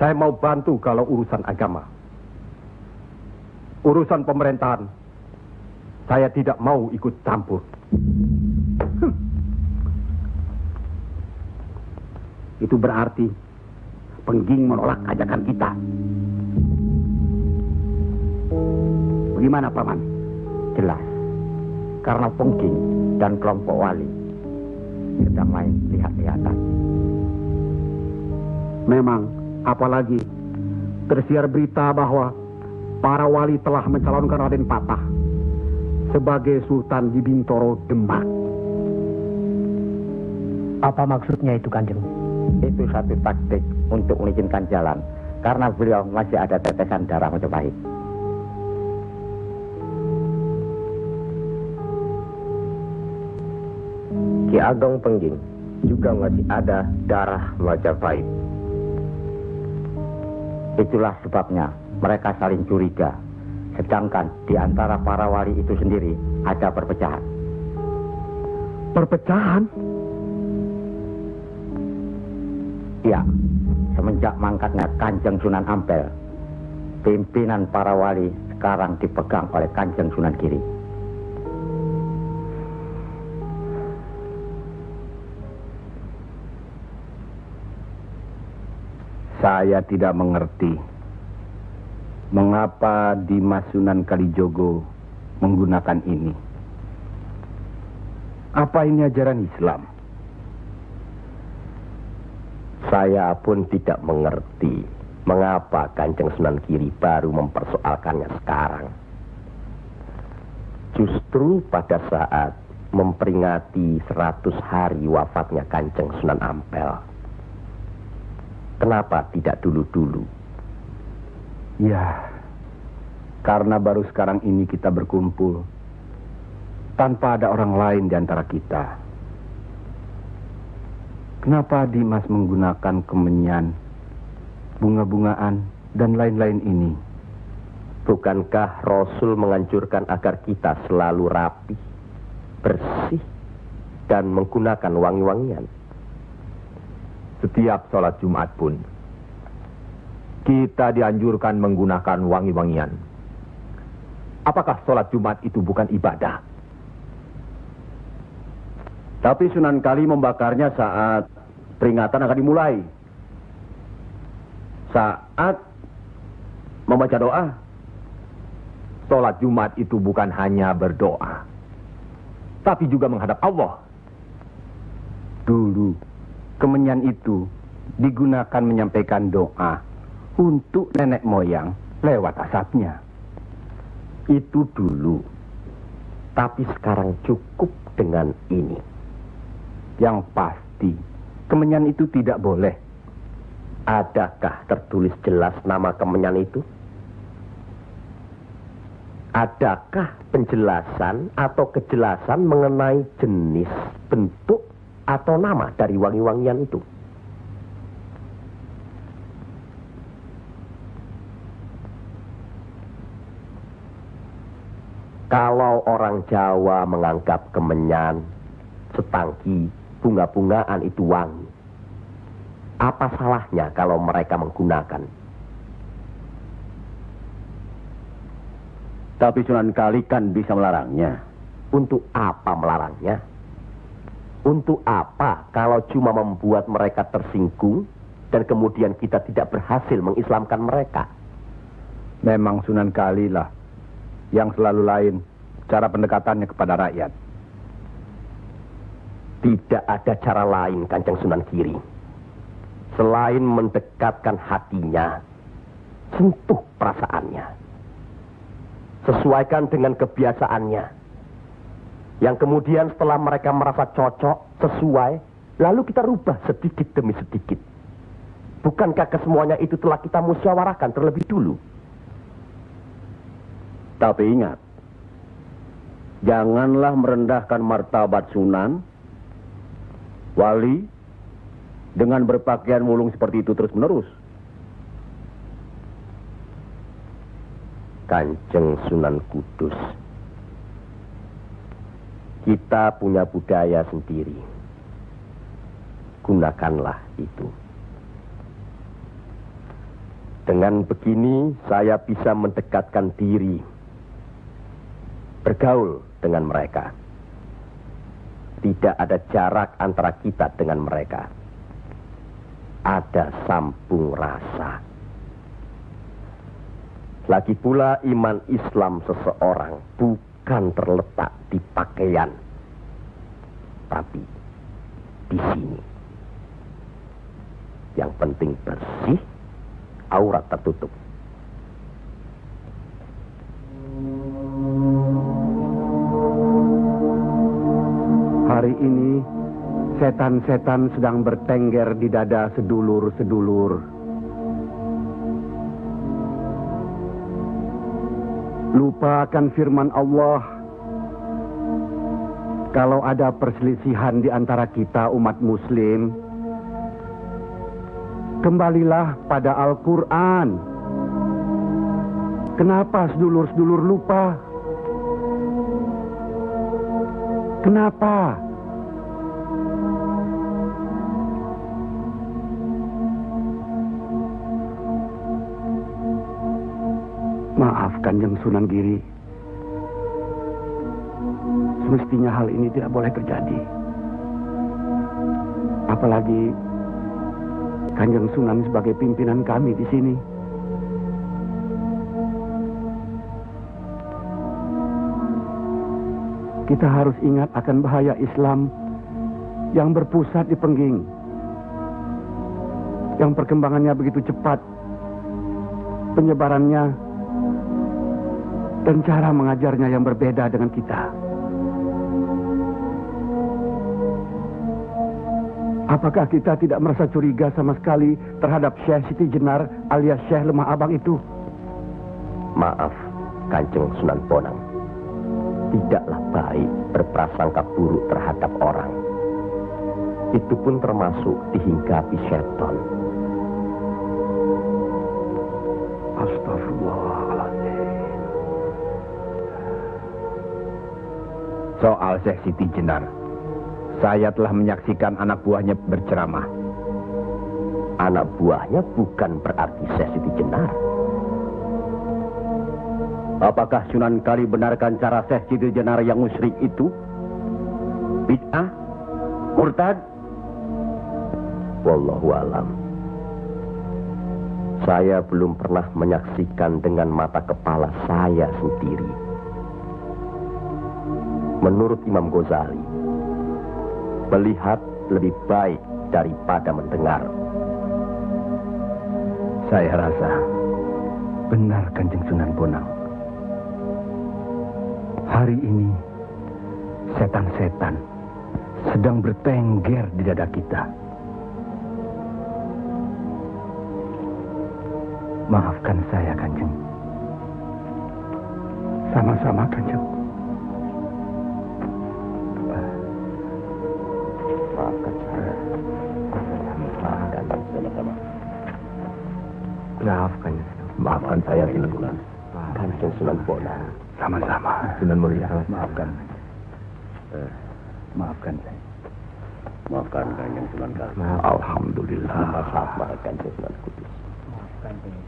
Saya mau bantu kalau urusan agama. Urusan pemerintahan, saya tidak mau ikut campur. Itu berarti Pengging menolak ajakan kita. Bagaimana, Paman? Jelas, karena Pengging dan kelompok wali sedang main lihat-lihatan. Memang, apalagi tersiar berita bahwa para wali telah mencalonkan Raden Patah sebagai Sultan di Bintoro Demak. Apa maksudnya itu, Kanjeng? Itu satu taktik untuk melicinkan jalan, karena beliau masih ada tetesan darah Majapahit. Ki Ageng Pengging juga masih ada darah Majapahit. Itulah sebabnya mereka saling curiga, sedangkan di antara para wali itu sendiri ada perpecahan. Perpecahan? Ya, semenjak mangkatnya Kanjeng Sunan Ampel, pimpinan para wali sekarang dipegang oleh Kanjeng Sunan Giri. Saya tidak mengerti mengapa Dimas Sunan Kalijogo menggunakan ini. Apa ini ajaran Islam? Saya pun tidak mengerti mengapa Kanjeng Sunan Giri baru mempersoalkannya sekarang. Justru pada saat memperingati 100 hari wafatnya Kanjeng Sunan Ampel. Kenapa tidak dulu-dulu? Ya, karena baru sekarang ini kita berkumpul tanpa ada orang lain di antara kita. Kenapa Dimas menggunakan kemenyan, bunga-bungaan, dan lain-lain ini? Bukankah Rasul menganjurkan agar kita selalu rapi, bersih, dan menggunakan wangi-wangian? Setiap sholat Jumat pun, kita dianjurkan menggunakan wangi-wangian. Apakah sholat Jumat itu bukan ibadah? Tapi Sunan Kali membakarnya saat peringatan akan dimulai. Saat membaca doa. Sholat Jumat itu bukan hanya berdoa, tapi juga menghadap Allah. Dulu, kemenyan itu digunakan menyampaikan doa untuk nenek moyang lewat asapnya. Itu dulu. Tapi sekarang cukup dengan ini. Yang pasti, kemenyan itu tidak boleh. Adakah tertulis jelas nama kemenyan itu? Adakah penjelasan atau kejelasan mengenai jenis, bentuk, atau nama dari wangi-wangian itu? Kalau orang Jawa menganggap kemenyan, setangki, bunga-bungaan itu wangi, apa salahnya kalau mereka menggunakan? Tapi Sunan Kali kan bisa melarangnya. Untuk apa melarangnya? Untuk apa kalau cuma membuat mereka tersinggung dan kemudian kita tidak berhasil mengislamkan mereka? Memang Sunan Kali lah yang selalu lain cara pendekatannya kepada rakyat. Tidak ada cara lain, Kanjeng Sunan Giri, selain mendekatkan hatinya, sentuh perasaannya. Sesuaikan dengan kebiasaannya. Yang kemudian setelah mereka merasa cocok, sesuai, lalu kita rubah sedikit demi sedikit. Bukankah kesemuanya itu telah kita musyawarahkan terlebih dulu? Tapi ingat, janganlah merendahkan martabat Sunan, wali, dengan berpakaian mulung seperti itu terus-menerus. Kanjeng Sunan Kudus, kita punya budaya sendiri. Gunakanlah itu. Dengan begini saya bisa mendekatkan diri, bergaul dengan mereka. Tidak ada jarak antara kita dengan mereka. Ada sambung rasa. Lagi pula iman Islam seseorang bukan terletak di pakaian, tapi di sini. Yang penting bersih, aurat tertutup. Hari ini, setan-setan sedang bertengger di dada sedulur-sedulur. Lupa akan firman Allah. Kalau ada perselisihan di antara kita umat muslim, kembalilah pada Al-Quran. Kenapa sedulur-sedulur lupa? Kenapa? Maaf Kanjeng Sunan Giri. Semestinya hal ini tidak boleh terjadi. Apalagi Kanjeng Sunan sebagai pimpinan kami di sini. Kita harus ingat akan bahaya Islam yang berpusat di Pengging, yang perkembangannya begitu cepat, penyebarannya dan cara mengajarnya yang berbeda dengan kita. Apakah kita tidak merasa curiga sama sekali terhadap Syekh Siti Jenar alias Syekh Lemah Abang itu? Maaf, Kanjeng Sunan Bonang. Tidaklah baik berprasangka buruk terhadap orang. Itu pun termasuk dihinggapi setan. Astagfirullahaladzim. Soal Syekh Siti Jenar, saya telah menyaksikan anak buahnya berceramah. Anak buahnya bukan berarti Syekh Siti Jenar. Apakah Sunan Kali benarkan cara Syekh Siti Jenar yang musyrik itu? Bid'ah? Murtad? Wallahu alam. Saya belum pernah menyaksikan dengan mata kepala saya sendiri. Menurut Imam Ghazali, melihat lebih baik daripada mendengar. Saya rasa benar Kanjeng Sunan Bonang. Hari ini setan-setan sedang bertengger di dada kita. Maafkan saya, Kanjeng. Sama-sama, Kanjeng. Maafkan saya. Maafkan sama-sama. Maafkan saya, Sunan. Kanjeng Sunan Bonang. Sama-sama. Sunan Muria. Maafkan. Maafkan saya. Maafkan Kanjeng Sunan Kali. Alhamdulillah. Maafkan Kanjeng Sunan Kudus. Maafkan Kanjeng.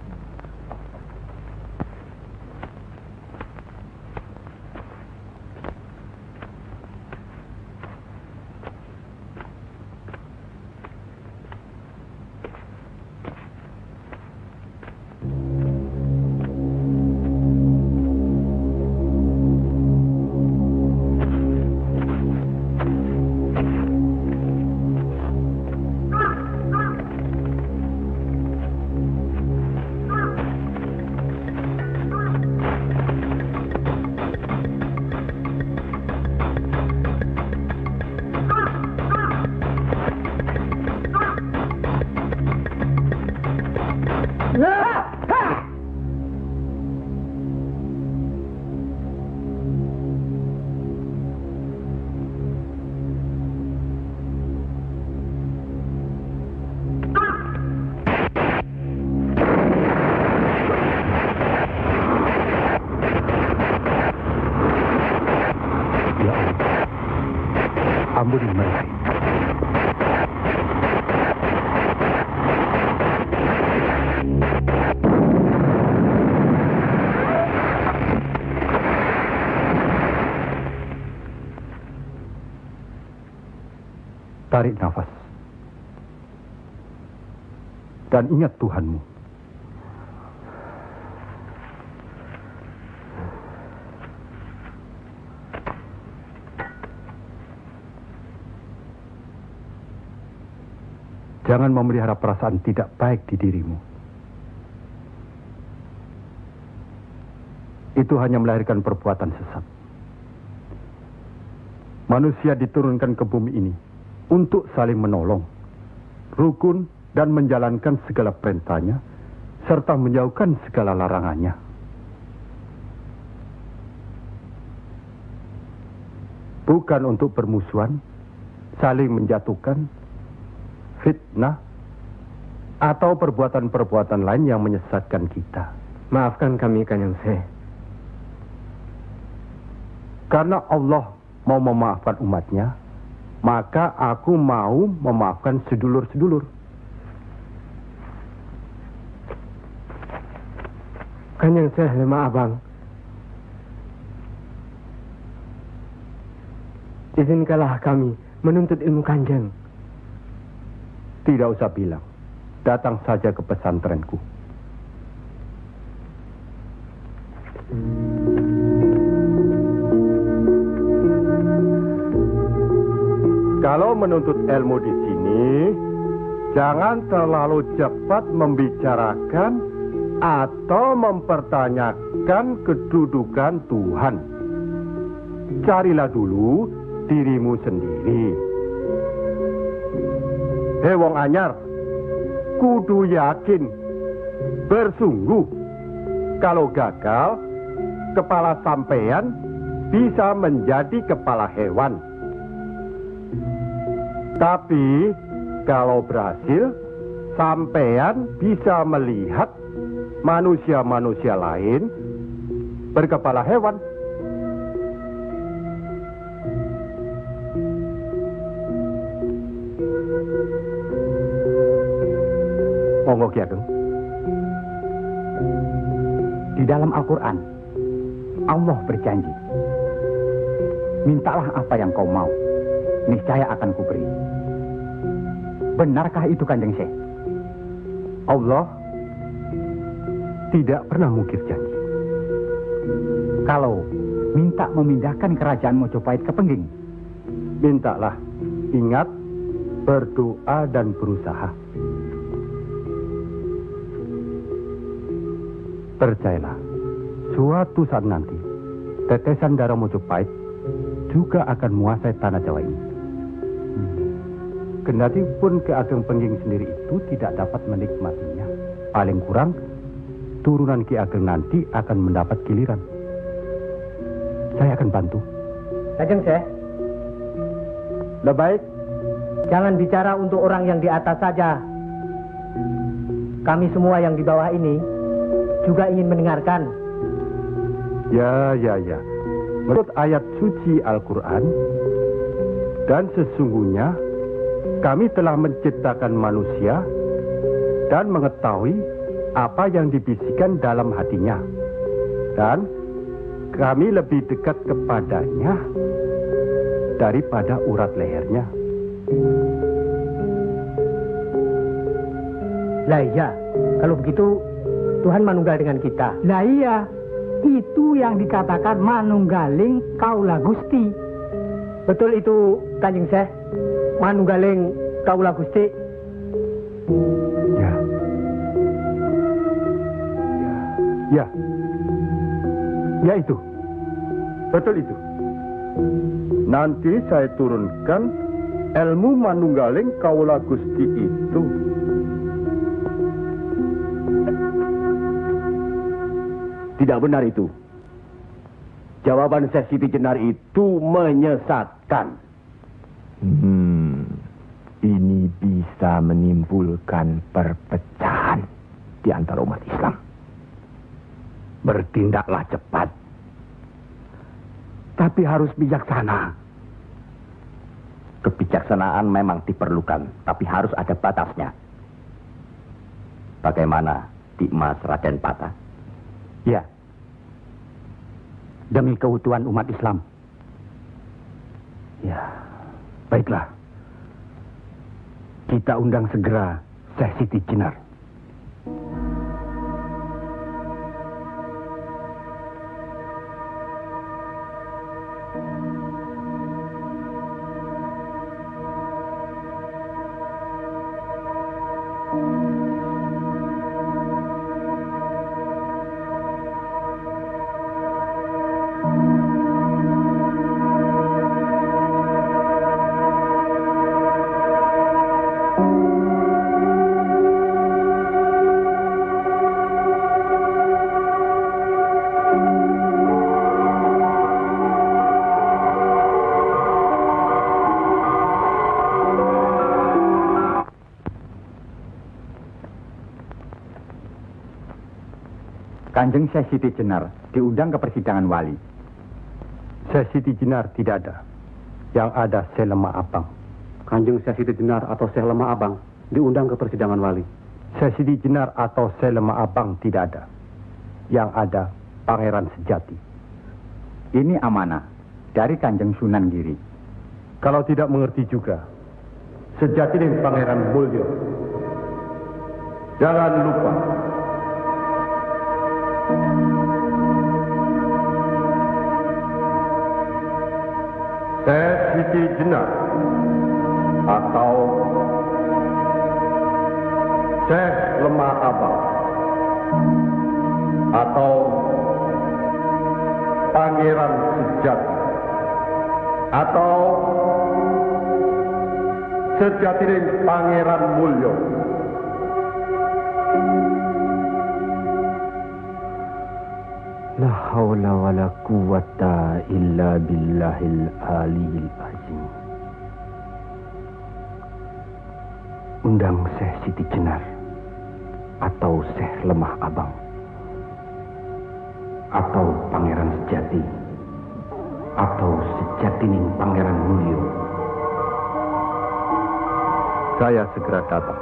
Ampuni mereka. Tarik nafas. Dan ingat Tuhanmu. Jangan memelihara perasaan tidak baik di dirimu. Itu hanya melahirkan perbuatan sesat. Manusia diturunkan ke bumi ini untuk saling menolong, rukun, dan menjalankan segala perintahnya, serta menjauhkan segala larangannya. Bukan untuk bermusuhan, saling menjatuhkan, fitnah, atau perbuatan-perbuatan lain yang menyesatkan kita. Maafkan kami, Kanjeng Syekh. Karena Allah mau memaafkan umatnya, maka aku mau memaafkan sedulur-sedulur. Kanjeng Syekh, lemah abang. Izinkanlah kami menuntut ilmu Kanjeng. Tidak usah bilang. Datang saja ke pesantrenku. Kalau menuntut ilmu di sini, jangan terlalu cepat membicarakan atau mempertanyakan kedudukan Tuhan. Carilah dulu dirimu sendiri. Hei wong anyar, kudu yakin, bersungguh. Kalau gagal, kepala sampean bisa menjadi kepala hewan. Tapi kalau berhasil, sampean bisa melihat manusia-manusia lain berkepala hewan. Monggo Ki Ageng. Di dalam Al-Quran, Allah berjanji, mintalah apa yang kau mau, niscaya akan kuberi. Benarkah itu Kanjeng Syekh? Allah tidak pernah mungkir janji. Kalau minta memindahkan kerajaan Mojopahit ke Pengging, mintalah. Ingat, berdoa dan berusaha. Percayalah, suatu saat nanti, tetesan darah Mojopahit juga akan menguasai tanah Jawa ini. Kendati pun Ki Ageng Pengging sendiri itu tidak dapat menikmatinya, paling kurang turunan Ki Ageng nanti akan mendapat giliran. Saya akan bantu. Kanjeng Syekh, Baik. jangan bicara untuk orang yang di atas saja. Kami semua yang di bawah ini juga ingin mendengarkan. Ya. Menurut ayat suci Al-Quran, dan sesungguhnya kami telah menciptakan manusia dan mengetahui apa yang dibisikkan dalam hatinya. Dan kami lebih dekat kepadanya daripada urat lehernya. Lah iya, kalau begitu Tuhan manunggal dengan kita. Lah iya, itu yang dikatakan manunggaling kaula Gusti. Betul itu Kanjeng Syekh, manunggaling kaula Gusti. Ya itu. Betul itu. Nanti saya turunkan ilmu manunggaling kaula Gusti itu. Tidak benar itu. Jawaban Syekh Siti Jenar itu menyesatkan. Ini bisa menimbulkan perpecahan di antara umat Islam. Bertindaklah cepat. Tapi harus bijaksana. Kebijaksanaan memang diperlukan, tapi harus ada batasnya. Bagaimana Dimas Raden Patah? ya, demi keutuhan umat Islam. Ya, baiklah. Kita undang segera Syekh Siti Jenar. Kanjeng Syekh Siti Jenar diundang ke persidangan wali. Syekh Siti Jenar tidak ada. Yang ada Syekh Lemah Abang. Kanjeng Syekh Siti Jenar atau Syekh Lemah Abang diundang ke persidangan wali. Syekh Siti Jenar atau Syekh Lemah Abang tidak ada. Yang ada Pangeran Sejati. Ini amanah dari Kanjeng Sunan Giri. Kalau tidak mengerti juga, Sejati dan Pangeran Mulyo. Jangan lupa. Syekh Siti Jenar atau Syekh Lemah Abang atau Pangeran Sejati atau Sejati dan Pangeran Mulyo. La haula wa la quwata illa billahil aliyil azim. Undang Syekh Siti Jenar atau Syekh Lemah Abang atau Pangeran Sejati atau Sejatining Pangeran Mulyo. Saya segera datang.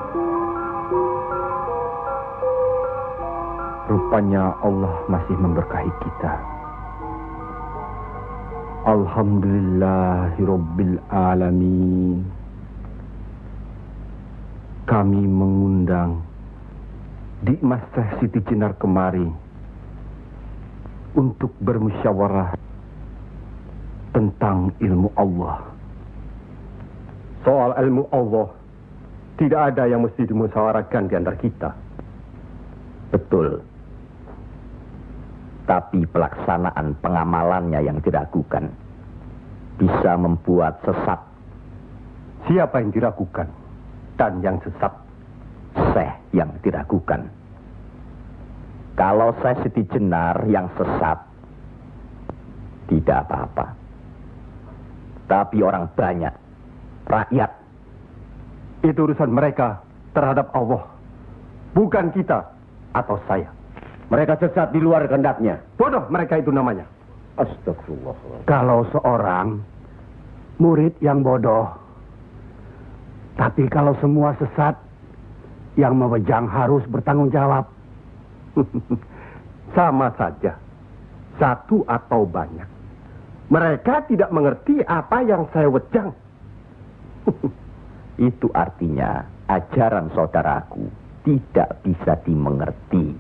Rupanya Allah masih memberkahi kita. Alhamdulillahirabbil alamin. Kami mengundang Dikmas Syekh Siti Jenar kemari untuk bermusyawarah tentang ilmu Allah. Soal ilmu Allah tidak ada yang mesti dimusyawarahkan di antara kita. Betul. Tapi pelaksanaan pengamalannya yang diragukan bisa membuat sesat. Siapa yang diragukan dan yang sesat? Syekh yang diragukan. Kalau Syekh Siti Jenar yang sesat, tidak apa-apa. Tapi orang banyak, rakyat, itu urusan mereka terhadap Allah, bukan kita atau saya. Mereka sesat di luar kehendaknya. Bodoh mereka itu namanya. Astagfirullah. Kalau seorang murid yang bodoh, tapi kalau semua sesat, yang memegang harus bertanggung jawab. Sama saja, satu atau banyak. Mereka tidak mengerti apa yang saya wejang. Itu artinya ajaran saudaraku tidak bisa dimengerti,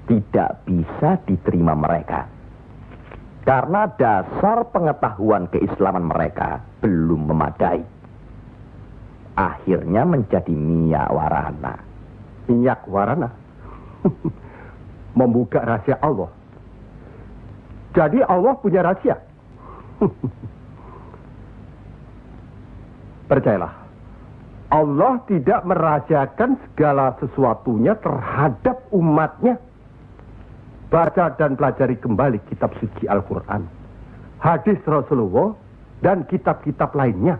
tidak bisa diterima mereka. Karena dasar pengetahuan keislaman mereka belum memadai. Akhirnya menjadi miyak warana. Minyak warana? Membuka rahasia Allah. Jadi Allah punya rahasia. Percayalah, Allah tidak merahasiakan segala sesuatunya terhadap umatnya. Baca dan pelajari kembali kitab suci Al-Quran, hadis Rasulullah, dan kitab-kitab lainnya.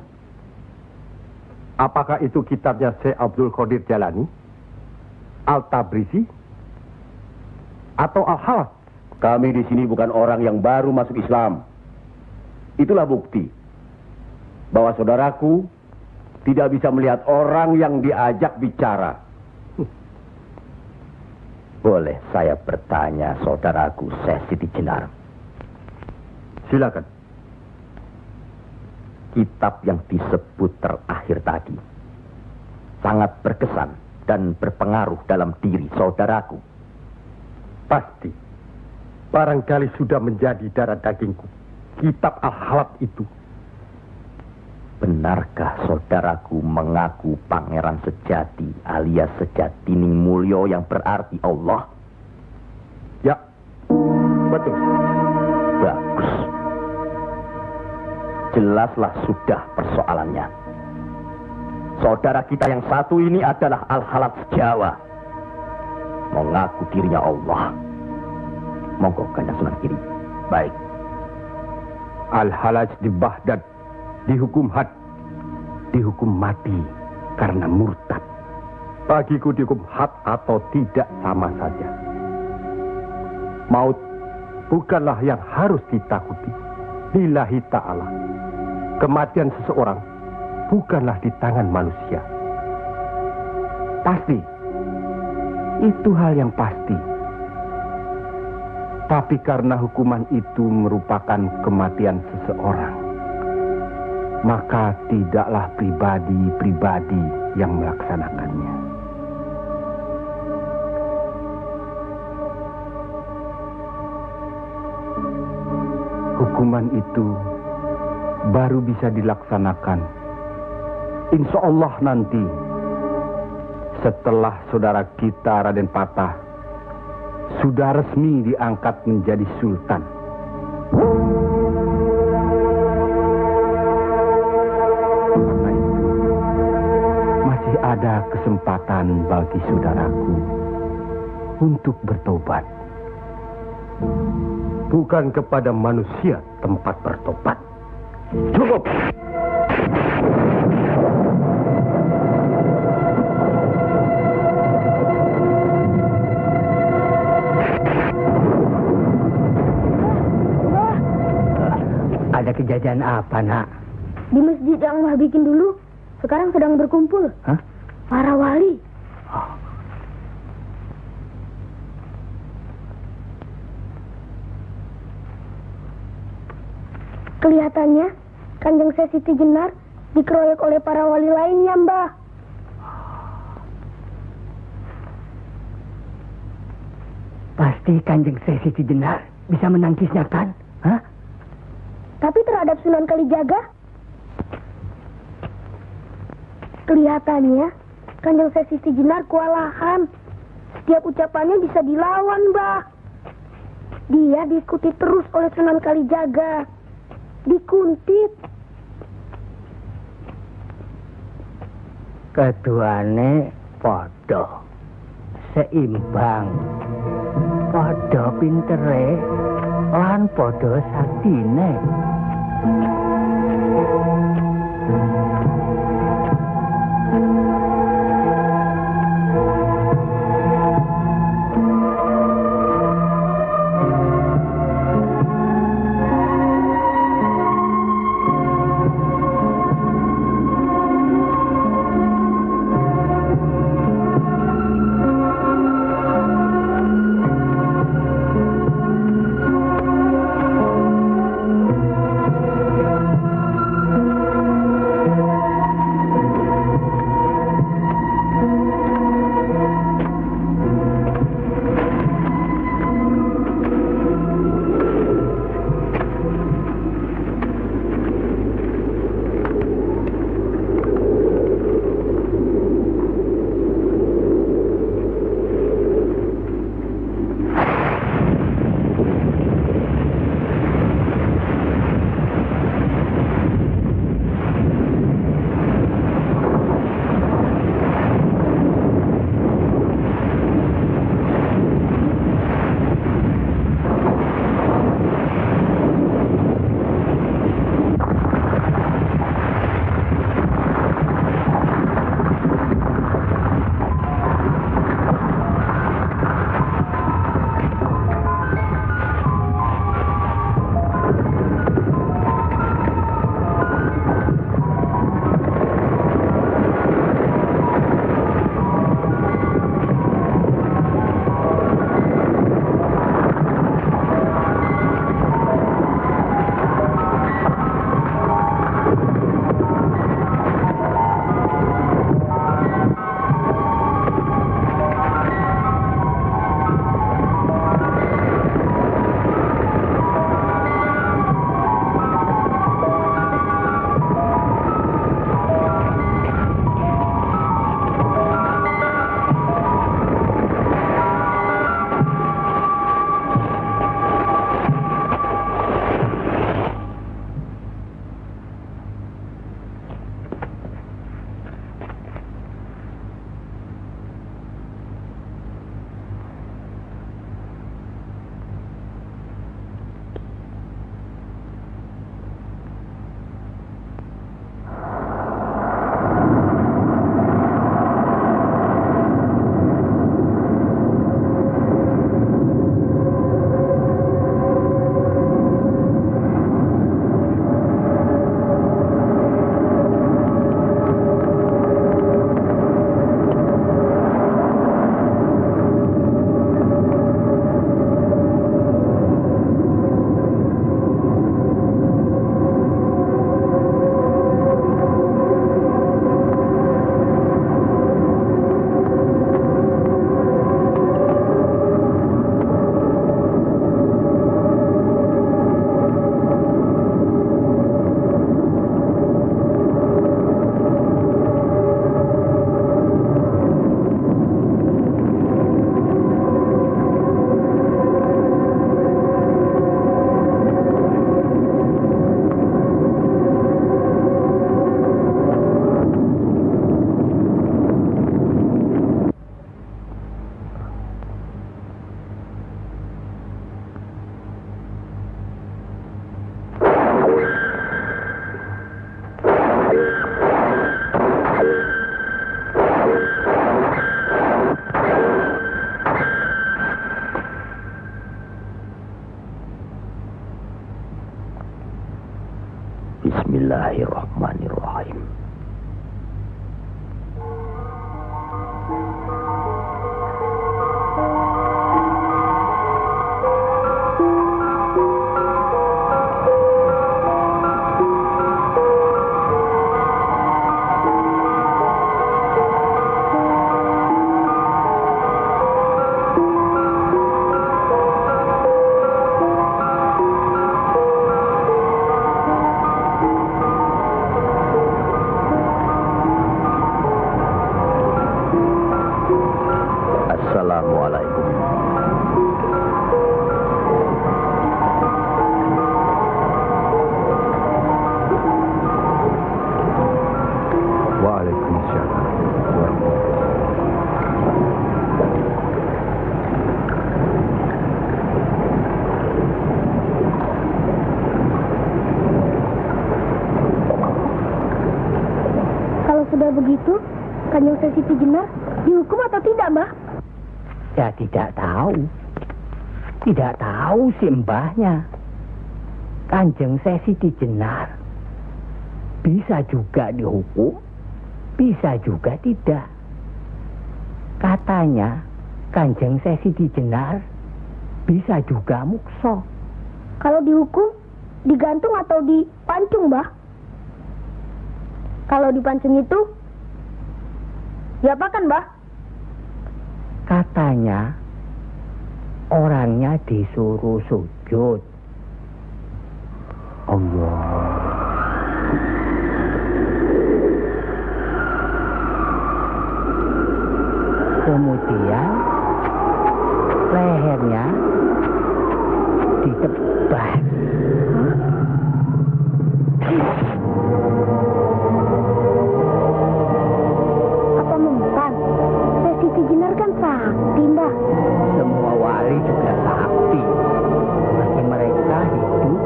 Apakah itu kitabnya Syekh Abdul Qadir Jalani, Al-Tabrizi, atau Al-Hawas? Kami di sini bukan orang yang baru masuk Islam. Itulah bukti bahwa saudaraku tidak bisa melihat orang yang diajak bicara. Boleh saya bertanya, saudaraku Syekh Siti Jenar? Silakan. Kitab yang disebut terakhir tadi sangat berkesan dan berpengaruh dalam diri saudaraku. Pasti. Barangkali sudah menjadi darah dagingku. Kitab Al-Halab itu. Benarkah saudaraku mengaku pangeran sejati alias sejatining mulyo yang berarti Allah? Ya, betul. Bagus. Jelaslah sudah persoalannya. Saudara kita yang satu ini adalah Al-Halab Jawa. Mengaku dirinya Allah. Monggo Kanjeng Sunan Giri. Baik. Al-Halaj di Baghdad dihukum had, dihukum mati karena murtad. Bagiku dihukum had atau tidak sama saja. Maut bukanlah yang harus ditakuti. Lillahi ta'ala. Kematian seseorang bukanlah di tangan manusia. Pasti. Itu hal yang pasti. Tapi karena hukuman itu merupakan kematian seseorang, maka tidaklah pribadi-pribadi yang melaksanakannya. Hukuman itu baru bisa dilaksanakan, insya Allah nanti, setelah saudara kita Raden Patah sudah resmi diangkat menjadi sultan. Karena itu, masih ada kesempatan bagi saudaraku untuk bertobat. Bukan kepada manusia tempat bertobat. Cukup! Ada kejadian apa, Nak? Di masjid yang Mbah bikin dulu, sekarang sedang berkumpul. Hah? Para wali. Kelihatannya Kanjeng Siti Jenar dikeroyok oleh para wali lainnya, Mbah. Pasti Kanjeng Siti Jenar bisa menangkisnya, kan? Hah? Tapi terhadap Sunan Kalijaga, kelihatannya Kanjeng Siti Jenar kewalahan. Setiap ucapannya bisa dilawan, Mbah. Dia diikuti terus oleh Sunan Kalijaga. Dikuntit. Keduane podo seimbang, podo pintere lan podo saktine. Bismillahirrahmanirrahim. Kalau begitu, Kanjeng Siti Jenar dihukum atau tidak, Mbah? Ya tidak tahu. Tidak tahu si mbahnya. Kanjeng Siti Jenar bisa juga dihukum, bisa juga tidak. Katanya Kanjeng Siti Jenar bisa juga mukso. Kalau dihukum, digantung atau dipancung, Mbah? Kalau dipancung itu, diapakan, Mbah? Katanya orangnya disuruh sujud. Allah. Kemudian lehernya ditebas. Apa mempan? Siti Jenar kan sakti, Mbah. Semua wali juga sakti. Bagi mereka hidup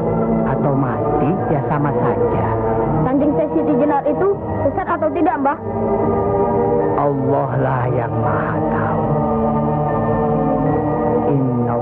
atau mati ya sama saja. Kanjeng Siti Jenar itu sesat atau tidak, Mbah? Allah lah yang maha tahu. Inna